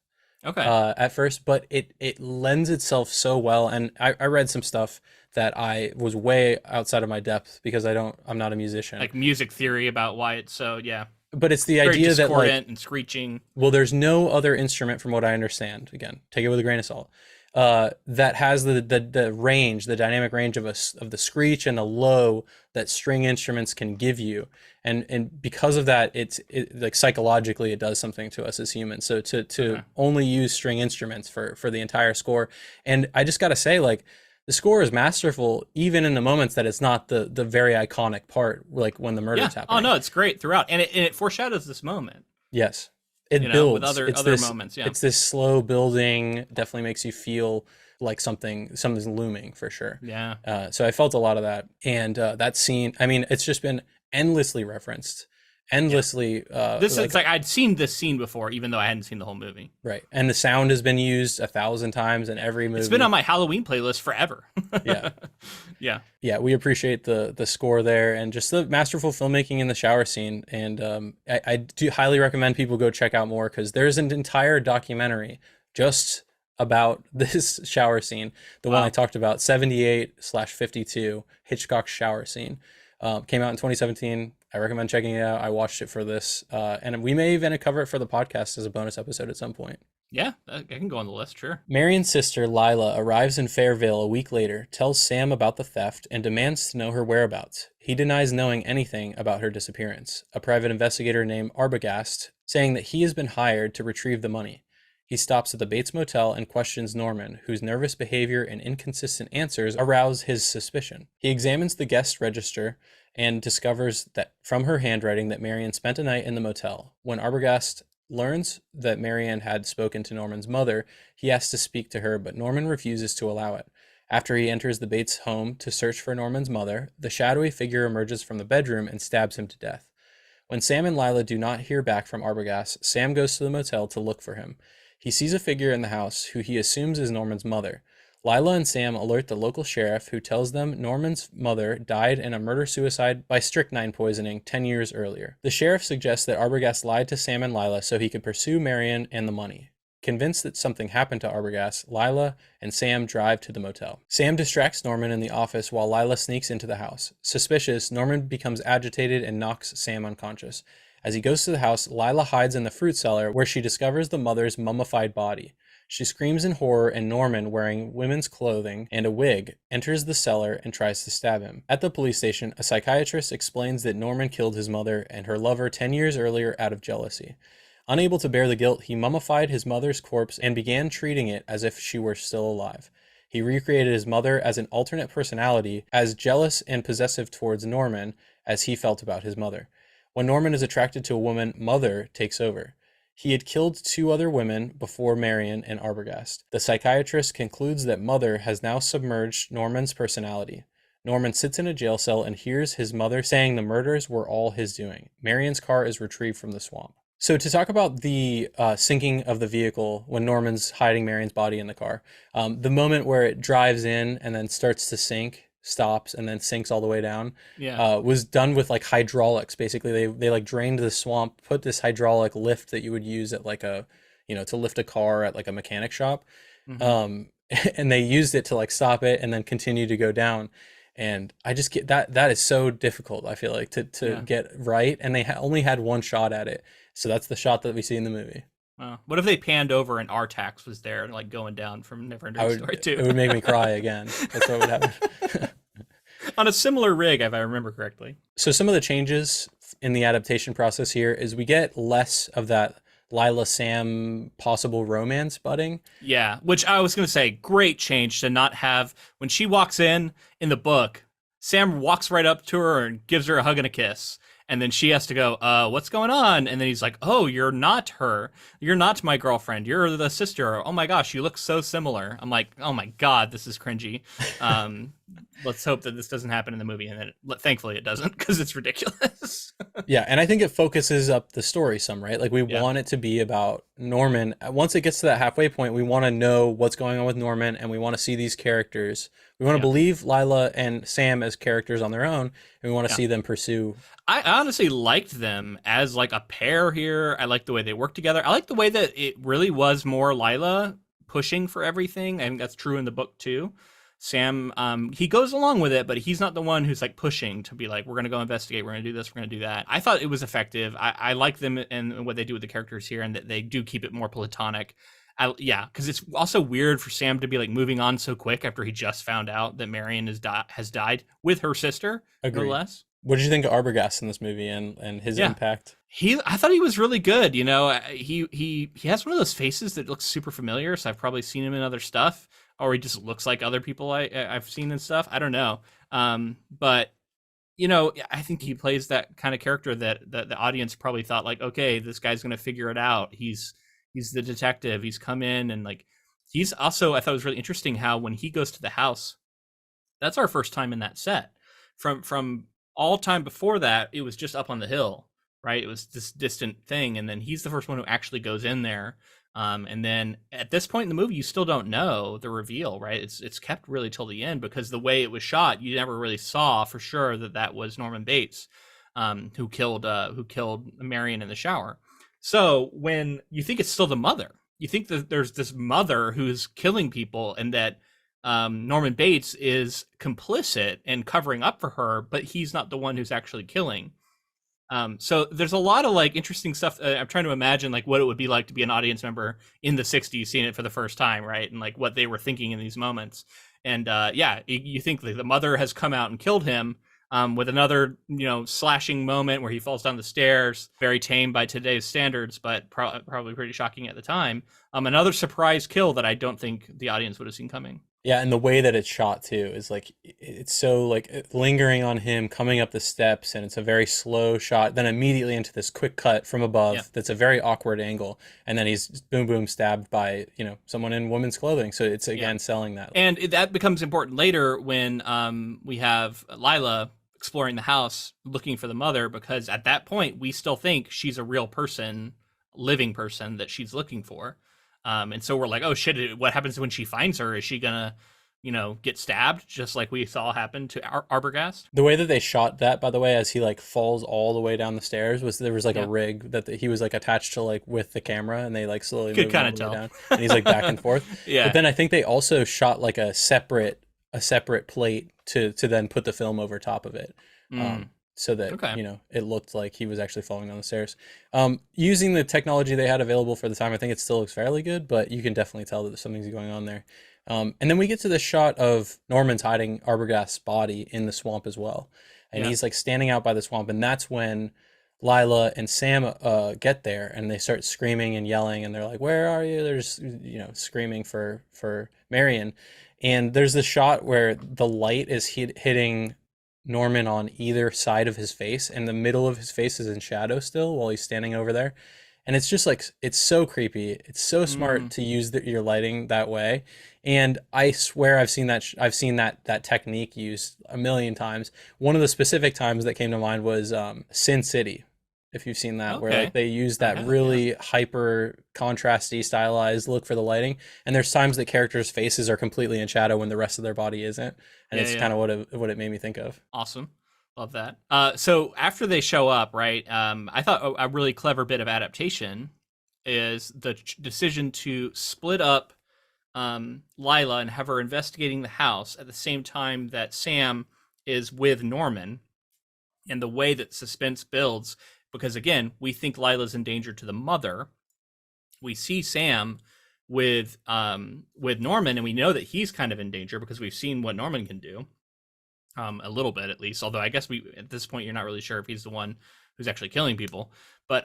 Okay. At first, but it lends itself so well, and I read some stuff that I was way outside of my depth because I'm not a musician. Like music theory about why it's so, yeah. But it's the idea that like and screeching. Well, there's no other instrument, from what I understand. Again, take it with a grain of salt. that has the range, the dynamic range of the screech and the low that string instruments can give you, and because of that, it like psychologically it does something to us as humans. So to only use string instruments for the entire score, and I just gotta say, like, the score is masterful, even in the moments that it's not the very iconic part, like when the murder's happening. Oh no, it's great throughout, and it foreshadows this moment. Yes. It builds with other moments. Yeah, it's this slow building. Definitely makes you feel like something's looming for sure. Yeah. So I felt a lot of that, and that scene. I mean, it's just been endlessly referenced, endlessly. It's like I'd seen this scene before, even though I hadn't seen the whole movie. Right, and the sound has been used 1,000 times in every movie. It's been on my Halloween playlist forever. Yeah. We appreciate the score there, and just the masterful filmmaking in the shower scene. And I do highly recommend people go check out more, because there's an entire documentary just about this shower scene, the one I talked about, 78/52 Hitchcock shower scene. Came out in 2017. I recommend checking it out. I watched it for this, and we may even cover it for the podcast as a bonus episode at some point. Yeah, I can go on the list, sure. Marion's sister, Lila, arrives in Fairvale a week later, tells Sam about the theft, and demands to know her whereabouts. He denies knowing anything about her disappearance. A private investigator named Arbogast, saying that he has been hired to retrieve the money. He stops at the Bates Motel and questions Norman, whose nervous behavior and inconsistent answers arouse his suspicion. He examines the guest register and discovers that from her handwriting that Marion spent a night in the motel. When Arbogast learns that Marion had spoken to Norman's mother, he asks to speak to her, but Norman refuses to allow it. After he enters the Bates home to search for Norman's mother, the shadowy figure emerges from the bedroom and stabs him to death. When Sam and Lila do not hear back from Arbogast, Sam goes to the motel to look for him. He sees a figure in the house who he assumes is Norman's mother. Lila and Sam alert the local sheriff, who tells them Norman's mother died in a murder-suicide by strychnine poisoning 10 years earlier. The sheriff suggests that Arbogast lied to Sam and Lila so he could pursue Marion and the money. Convinced that something happened to Arbogast, Lila and Sam drive to the motel. Sam distracts Norman in the office while Lila sneaks into the house. Suspicious, Norman becomes agitated and knocks Sam unconscious. As he goes to the house, Lila hides in the fruit cellar, where she discovers the mother's mummified body. She screams in horror, and Norman, wearing women's clothing and a wig, enters the cellar and tries to stab him. At the police station, a psychiatrist explains that Norman killed his mother and her lover 10 years earlier out of jealousy. Unable to bear the guilt, he mummified his mother's corpse and began treating it as if she were still alive. He recreated his mother as an alternate personality, as jealous and possessive towards Norman as he felt about his mother. When Norman is attracted to a woman, Mother takes over. He had killed 2 other women before Marion and Arbogast. The psychiatrist concludes that Mother has now submerged Norman's personality. Norman sits in a jail cell and hears his mother saying the murders were all his doing. Marion's car is retrieved from the swamp. So to talk about the sinking of the vehicle when Norman's hiding Marion's body in the car, the moment where it drives in and then starts to sink, stops, and then sinks all the way down, was done with like hydraulics. Basically, they like drained the swamp, put this hydraulic lift that you would use at like a, to lift a car at like a mechanic shop. And they used it to like stop it and then continue to go down. And I just get that is so difficult, I feel like, to get right. And they only had one shot at it. So that's the shot that we see in the movie. What if they panned over and Artax was there, like going down from Neverending Story 2? It would make me cry again. That's what would happen. On a similar rig, if I remember correctly. So some of the changes in the adaptation process here is we get less of that Lila Sam possible romance budding. Yeah, which I was going to say, great change to not have, when she walks in the book, Sam walks right up to her and gives her a hug and a kiss. And then she has to go, what's going on? And then he's like, oh, you're not her. You're not my girlfriend. You're the sister. Oh my gosh, you look so similar. I'm like, oh my God, this is cringy. Let's hope that this doesn't happen in the movie. And then thankfully it doesn't, because it's ridiculous. Yeah, and I think it focuses up the story some, right? Like we want it to be about Norman. Once it gets to that halfway point, we want to know what's going on with Norman, and we want to see these characters. We want to believe Lila and Sam as characters on their own, and we want to see them pursue. I honestly liked them as like a pair here. I like the way they work together. I like the way that it really was more Lila pushing for everything. I think that's true in the book too. Sam, he goes along with it, but he's not the one who's like pushing to be like, we're going to go investigate, we're going to do this, we're going to do that. I thought it was effective. I like them and what they do with the characters here, and that they do keep it more platonic Yeah, because it's also weird for Sam to be like moving on so quick after he just found out that Marion has died with her sister, no Agreed. less. What did you think of Arbogast in this movie and his Yeah, impact? I thought he was really good. You know, he has one of those faces that looks super familiar. So I've probably seen him in other stuff, or he just looks like other people I've seen and stuff. I don't know. But you know, I think he plays that kind of character that the audience probably thought like, okay, this guy's gonna figure it out. He's the detective. He's come in and like he's also. I thought it was really interesting how when he goes to the house, that's our first time in that set. From all time before that, it was just up on the hill, right? It was this distant thing, and then he's the first one who actually goes in there. And then at this point in the movie, you still don't know the reveal, right? It's kept really till the end because the way it was shot, you never really saw for sure that was Norman Bates, who killed Marion in the shower. So when you think it's still the mother, you think that there's this mother who's killing people, and that Norman Bates is complicit and covering up for her, but he's not the one who's actually killing. So there's a lot of like interesting stuff. I'm trying to imagine like what it would be like to be an audience member in the 60s seeing it for the first time, right? And like what they were thinking in these moments. And yeah, you think that the mother has come out and killed him, with another, you know, slashing moment where he falls down the stairs, very tame by today's standards, but probably pretty shocking at the time. Another surprise kill that I don't think the audience would have seen coming. Yeah, and the way that it's shot too is like it's so like lingering on him coming up the steps, and it's a very slow shot, then immediately into this quick cut from above. Yeah. That's a very awkward angle, and then he's boom boom stabbed by, you know, someone in women's clothing. So it's again selling that. And that becomes important later when we have Lila exploring the house looking for the mother, because at that point we still think she's a real person, living person that she's looking for. And so we're like, oh shit, what happens when she finds her? Is she gonna, you know, get stabbed just like we saw happen to Arbogast? The way that they shot that, by the way, as he like falls all the way down the stairs, was there was like a rig that he was like attached to like with the camera, and they like slowly Could moved kind all of the way tell. down, and he's like back and forth. Yeah. But then I think they also shot like a separate plate to then put the film over top of it. So that, you know, it looked like he was actually falling down the stairs. Using the technology they had available for the time, I think it still looks fairly good, but you can definitely tell that something's going on there. And then we get to this shot of Norman's hiding Arbogast's body in the swamp as well. And he's like standing out by the swamp, and that's when Lila and Sam get there, and they start screaming and yelling, and they're like, "Where are you?" They're just, you know, screaming for Marion. And there's this shot where the light is hitting Norman on either side of his face, and the middle of his face is in shadow still while he's standing over there. And it's just like, it's so creepy. It's so smart to use your lighting that way. And I swear I've seen that technique used a million times. One of the specific times that came to mind was Sin City, if you've seen that, where like they use that really hyper contrasty stylized look for the lighting, and there's times that characters' faces are completely in shadow when the rest of their body isn't, and it's kind of what it made me think of. Awesome. Love that. So after they show up, right, I thought a really clever bit of adaptation is the decision to split up Lila and have her investigating the house at the same time that Sam is with Norman, and the way that suspense builds, because again, we think Lila's in danger to the mother. We see Sam with Norman, and we know that he's kind of in danger because we've seen what Norman can do. A little bit at least, although I guess at this point you're not really sure if he's the one who's actually killing people. But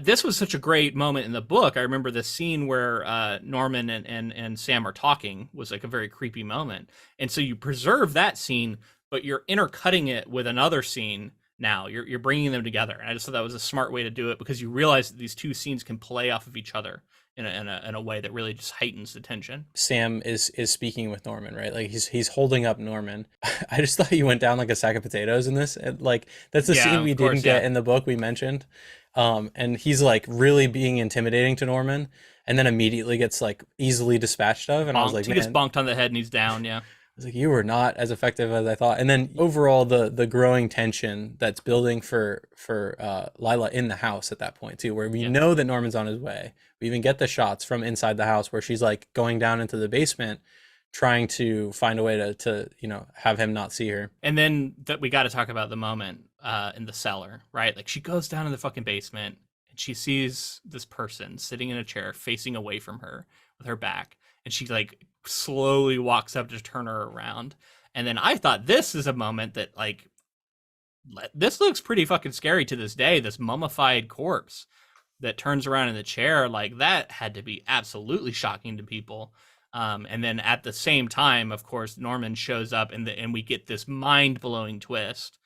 this was such a great moment in the book. I remember this scene where Norman and Sam are talking was like a very creepy moment, and so you preserve that scene, but you're intercutting it with another scene. Now you're bringing them together, and I just thought that was a smart way to do it, because you realize that these two scenes can play off of each other in a way that really just heightens the tension. Sam is speaking with Norman, right? Like he's holding up Norman. I just thought you went down like a sack of potatoes in this. And, like, that's the scene we didn't get in the book we mentioned. And he's like really being intimidating to Norman, and then immediately gets like easily dispatched of. And I was like, he gets bonked on the head and he's down. Yeah. I was like, you were not as effective as I thought. And then overall, the growing tension that's building for Lila in the house at that point too, where we know that Norman's on his way. We even get the shots from inside the house where she's like going down into the basement, trying to find a way to you know, have him not see her. And then that we got to talk about the moment in the cellar, right? Like she goes down in the fucking basement, and she sees this person sitting in a chair facing away from her with her back, and she like slowly walks up to turn her around. And then I thought, this is a moment that like, this looks pretty fucking scary to this day, this mummified corpse that turns around in the chair. Like, that had to be absolutely shocking to people. And then at the same time, of course, Norman shows up, and we get this mind-blowing twist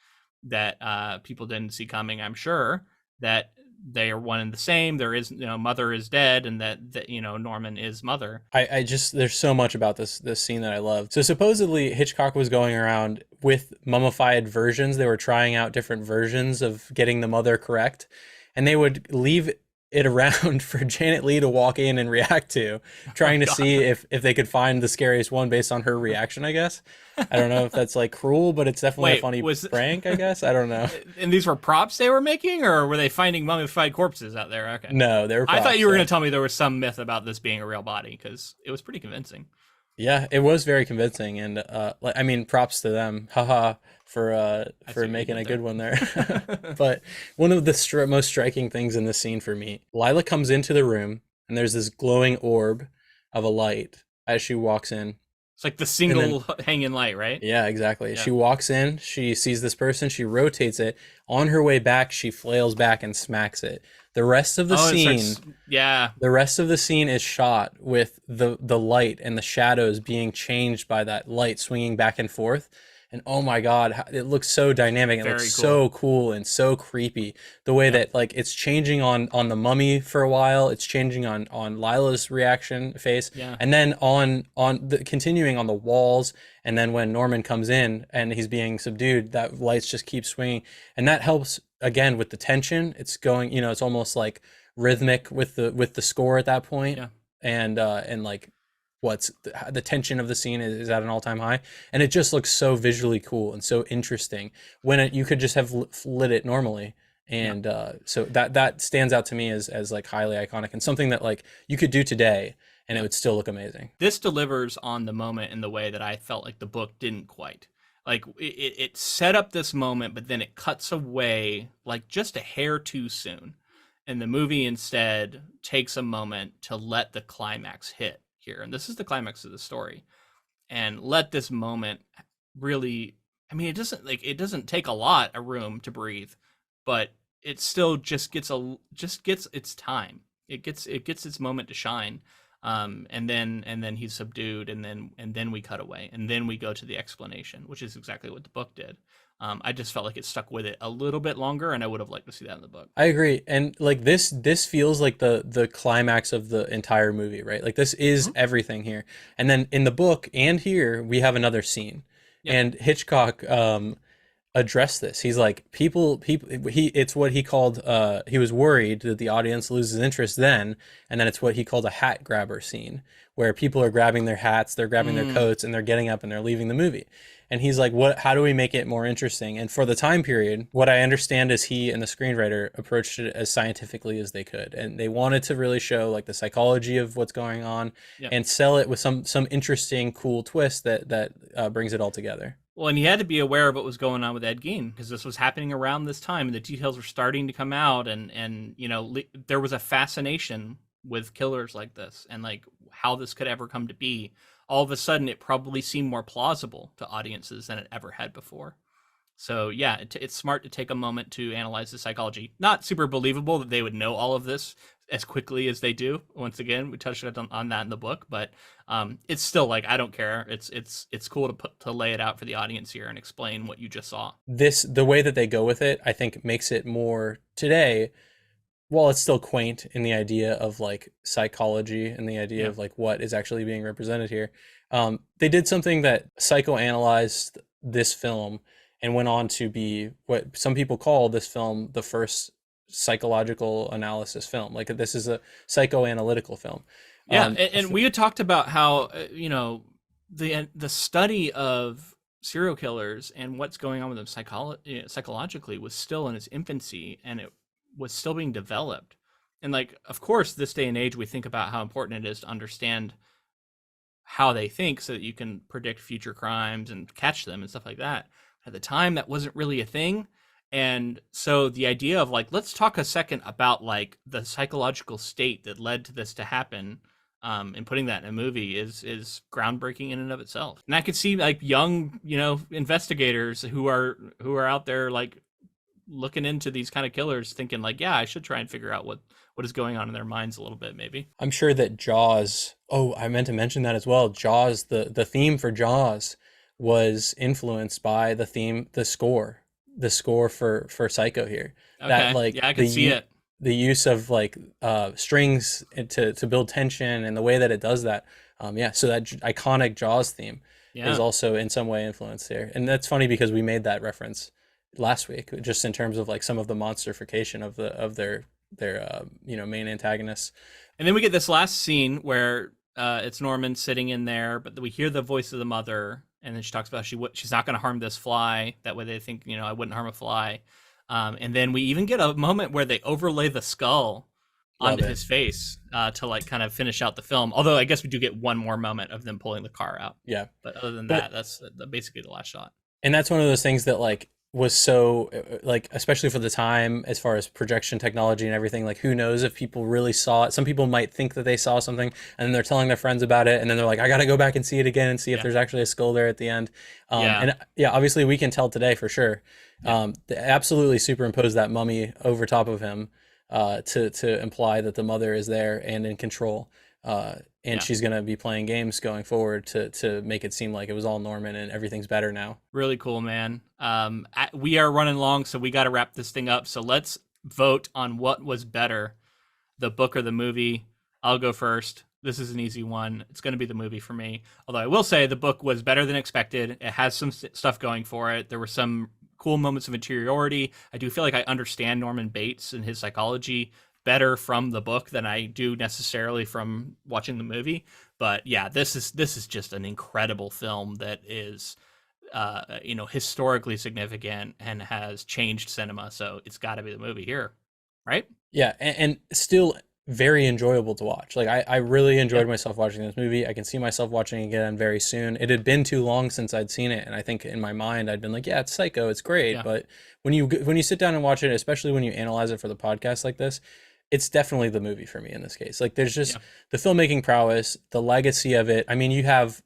that people didn't see coming, I'm sure, that they are one and the same. There is, Mother is dead, and that Norman is Mother. I just, there's so much about this scene that I love. So supposedly Hitchcock was going around with mummified versions. They were trying out different versions of getting the mother correct, and they would leave it around for Janet Leigh to walk in and react to, trying to see if they could find the scariest one based on her reaction, I guess. I don't know if that's like cruel, but it's definitely a funny prank, I guess. I don't know. And these were props they were making, or were they finding mummified corpses out there? Okay. No, they were props. I thought you were going to tell me there was some myth about this being a real body, because it was pretty convincing. Yeah, it was very convincing, and I mean, props to them, haha, for making a good one there. But one of the most striking things in this scene for me, Lila comes into the room, and there's this glowing orb of a light as she walks in. It's like the single hanging light, right? Yeah, exactly. Yeah. She walks in, she sees this person, she rotates it. On her way back, she flails back and smacks it. The rest of the scene, the rest of the scene is shot with the light and the shadows being changed by that light swinging back and forth. And oh my God, it looks so dynamic. It looks so cool and so creepy. The way that like it's changing on the mummy for a while, it's changing on Lila's reaction face, and then continuing on the walls. And then when Norman comes in and he's being subdued, that lights just keep swinging, and that helps again with the tension. It's going, it's almost like rhythmic with the score at that point, and like what's the tension of the scene is at an all-time high, and it just looks so visually cool and so interesting when you could just have lit it normally. And so that stands out to me as like highly iconic and something that like you could do today and it would still look amazing. This delivers on the moment in the way that I felt like the book didn't quite. Like it set up this moment, but then it cuts away like just a hair too soon, and the movie instead takes a moment to let the climax hit here. And this is the climax of the story, and let this moment really, I mean, it doesn't take a lot of room to breathe, but it still just gets its time. It gets its moment to shine. And then he's subdued, and then we cut away, and then we go to the explanation, which is exactly what the book did. I just felt like it stuck with it a little bit longer, and I would have liked to see that in the book. I agree. And like this feels like the climax of the entire movie, right? Like this is everything here. And then in the book and here we have another scene. And Hitchcock addressed this. He's like, it's what he called, he was worried that the audience loses interest then, and then it's what he called a hat grabber scene, where people are grabbing their hats, they're grabbing their coats, and they're getting up and they're leaving the movie. And he's like, how do we make it more interesting? And for the time period, what I understand is he and the screenwriter approached it as scientifically as they could. And they wanted to really show like the psychology of what's going on and sell it with some interesting, cool twist that brings it all together. Well, and he had to be aware of what was going on with Ed Gein, because this was happening around this time, and the details were starting to come out, and there was a fascination with killers like this, and like how this could ever come to be. All of a sudden, it probably seemed more plausible to audiences than it ever had before. So yeah, it's smart to take a moment to analyze the psychology. Not super believable that they would know all of this as quickly as they do. Once again, we touched on that in the book, but it's still like, I don't care. It's cool to lay it out for the audience here and explain what you just saw. The way that they go with it, I think, makes it more today. While it's still quaint in the idea of like psychology and the idea of like what is actually being represented here, they did something that psychoanalyzed this film and went on to be what some people call this film the first psychological analysis film. Like this is a psychoanalytical film. Yeah, and we had talked about how the study of serial killers and what's going on with them psychologically was still in its infancy, and it was still being developed. And like, of course, this day and age, we think about how important it is to understand how they think so that you can predict future crimes and catch them and stuff like that. At the time, that wasn't really a thing. And so the idea of like, let's talk a second about like the psychological state that led to this to happen, and putting that in a movie is groundbreaking in and of itself. And I could see like young, investigators who are out there like looking into these kind of killers, thinking like, yeah, I should try and figure out what is going on in their minds a little bit, maybe. I'm sure that Jaws, oh, I meant to mention that as well. Jaws, the theme for Jaws was influenced by the score for Psycho here. That Okay, like yeah, I could see it. the use of like strings to build tension and the way that it does that. Yeah, so that iconic Jaws theme is Yeah. also in some way influenced here. And that's funny because we made that reference last week, just in terms of like some of the monsterification of their main antagonists. And then we get this last scene where it's Norman sitting in there, but we hear the voice of the mother, and then she talks about she's not going to harm this fly. That way they think, I wouldn't harm a fly. And then we even get a moment where they overlay the skull Love onto it. his face to like kind of finish out the film. Although I guess we do get one more moment of them pulling the car out. Yeah. But other than But that, that's basically the last shot. and that's one of those things that like was so like, especially for the time, as far as projection technology and everything, like who knows if people really saw it. Some people might think that they saw something and then they're telling their friends about it, and then they're like, I gotta go back and see it again and see if Yeah. there's actually a skull there at the end. Yeah. And yeah, obviously we can tell today for sure. They absolutely superimpose that mummy over top of him, to imply that the mother is there and in control. And Yeah. she's gonna be playing games going forward to make it seem like it was all Norman and everything's better now. Really cool, man. We are running long, so we got to wrap this thing up. So let's vote on what was better, the book or the movie. I'll go first. This is an easy one. It's going to be the movie for me. Although I will say the book was better than expected. It has some stuff going for it. There were some cool moments of interiority. I do feel like I understand Norman Bates and his psychology better from the book than I do necessarily from watching the movie. But yeah, this is just an incredible film that is historically significant and has changed cinema. So it's got to be the movie here, right? Yeah, and still very enjoyable to watch. Like I really enjoyed Yep. myself watching this movie. I can see myself watching it again very soon. It had been too long since I'd seen it, and I think in my mind I'd been like, yeah, it's Psycho, it's great. Yeah. But when you sit down and watch it, especially when you analyze it for the podcast like this, it's definitely the movie for me in this case. Like there's just Yeah. the filmmaking prowess, the legacy of it. I mean, you have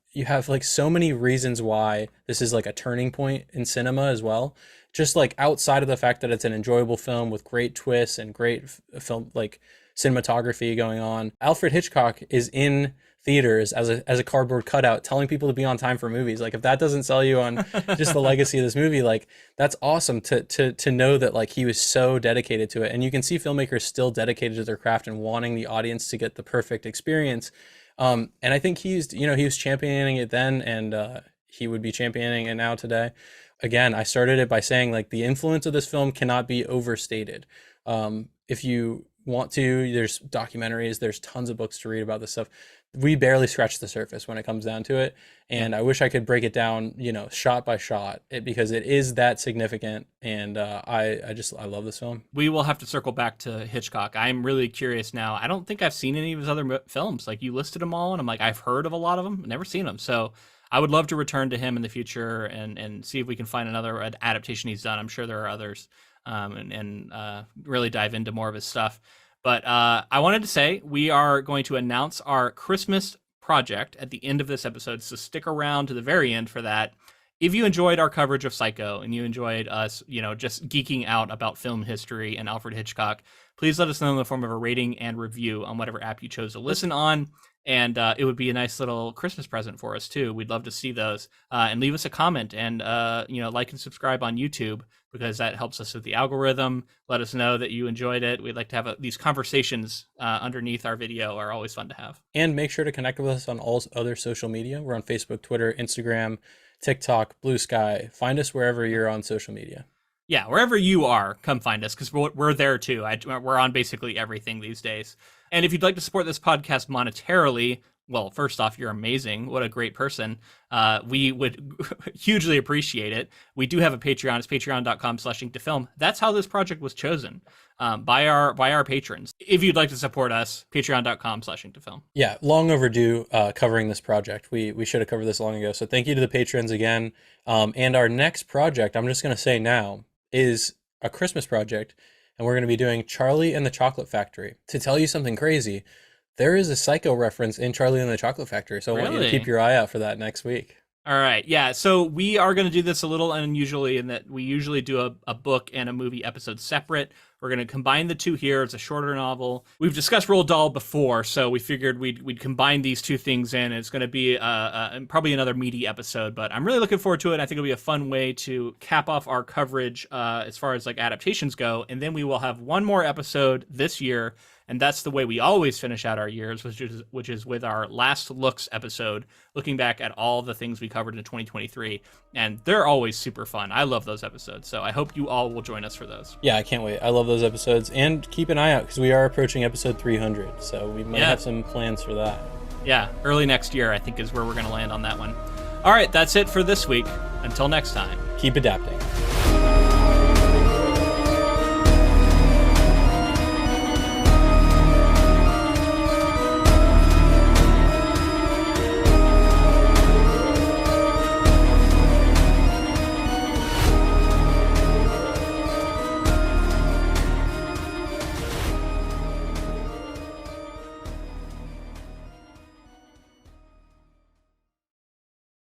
like so many reasons why this is like a turning point in cinema as well. Just like outside of the fact that it's an enjoyable film with great twists and great film like cinematography going on. Alfred Hitchcock is in theaters as a cardboard cutout telling people to be on time for movies. Like if that doesn't sell you on just the legacy of this movie, like that's awesome to know that like he was so dedicated to it. And you can see filmmakers still dedicated to their craft and wanting the audience to get the perfect experience. And I think he was championing it then, and he would be championing it now today. Again, I started it by saying like the influence of this film cannot be overstated. If you want to, there's documentaries, there's tons of books to read about this stuff. We barely scratch the surface when it comes down to it, and I wish I could break it down, shot by shot, because it is that significant. And I love this film. We will have to circle back to Hitchcock. I'm really curious now. I don't think I've seen any of his other films. Like you listed them all, and I'm like, I've heard of a lot of them, never seen them. So I would love to return to him in the future and see if we can find another adaptation he's done. I'm sure there are others, and really dive into more of his stuff. But I wanted to say we are going to announce our Christmas project at the end of this episode, so stick around to the very end for that. If you enjoyed our coverage of Psycho and you enjoyed us, just geeking out about film history and Alfred Hitchcock, please let us know in the form of a rating and review on whatever app you chose to listen on. And it would be a nice little Christmas present for us too. We'd love to see those. And leave us a comment and like and subscribe on YouTube, because that helps us with the algorithm. Let us know that you enjoyed it. We'd like to have these conversations underneath our video are always fun to have. And make sure to connect with us on all other social media. We're on Facebook, Twitter, Instagram, TikTok, Blue Sky. Find us wherever you're on social media. Yeah, wherever you are, come find us, because we're there too. We're on basically everything these days. And if you'd like to support this podcast monetarily, well, first off, you're amazing. What a great person. We would hugely appreciate it. We do have a Patreon. It's patreon.com/inkToFilm. That's how this project was chosen, by our patrons. If you'd like to support us, patreon.com/inkToFilm. Yeah, long overdue covering this project. We should have covered this long ago. So thank you to the patrons again. And our next project, I'm just going to say now, is a Christmas project, and we're going to be doing Charlie and the Chocolate Factory. To tell you something crazy, there is a Psycho reference in Charlie and the Chocolate Factory, so I want you to Really? keep your eye out for that next week. All right. Yeah. So we are going to do this a little unusually in that we usually do a book and a movie episode separate. We're going to combine the two here. It's a shorter novel. We've discussed Roald Dahl before, so we figured we'd combine these two things in. It's going to be probably another meaty episode, but I'm really looking forward to it. I think it'll be a fun way to cap off our coverage as far as like adaptations go, and then we will have one more episode this year. And that's the way we always finish out our years, which is with our last looks episode, looking back at all the things we covered in 2023. And they're always super fun. I love those episodes. So I hope you all will join us for those. Yeah, I can't wait. I love those episodes. And keep an eye out because we are approaching episode 300. So we might have some plans for that. Yeah, early next year, I think, is where we're going to land on that one. All right, that's it for this week. Until next time. Keep adapting.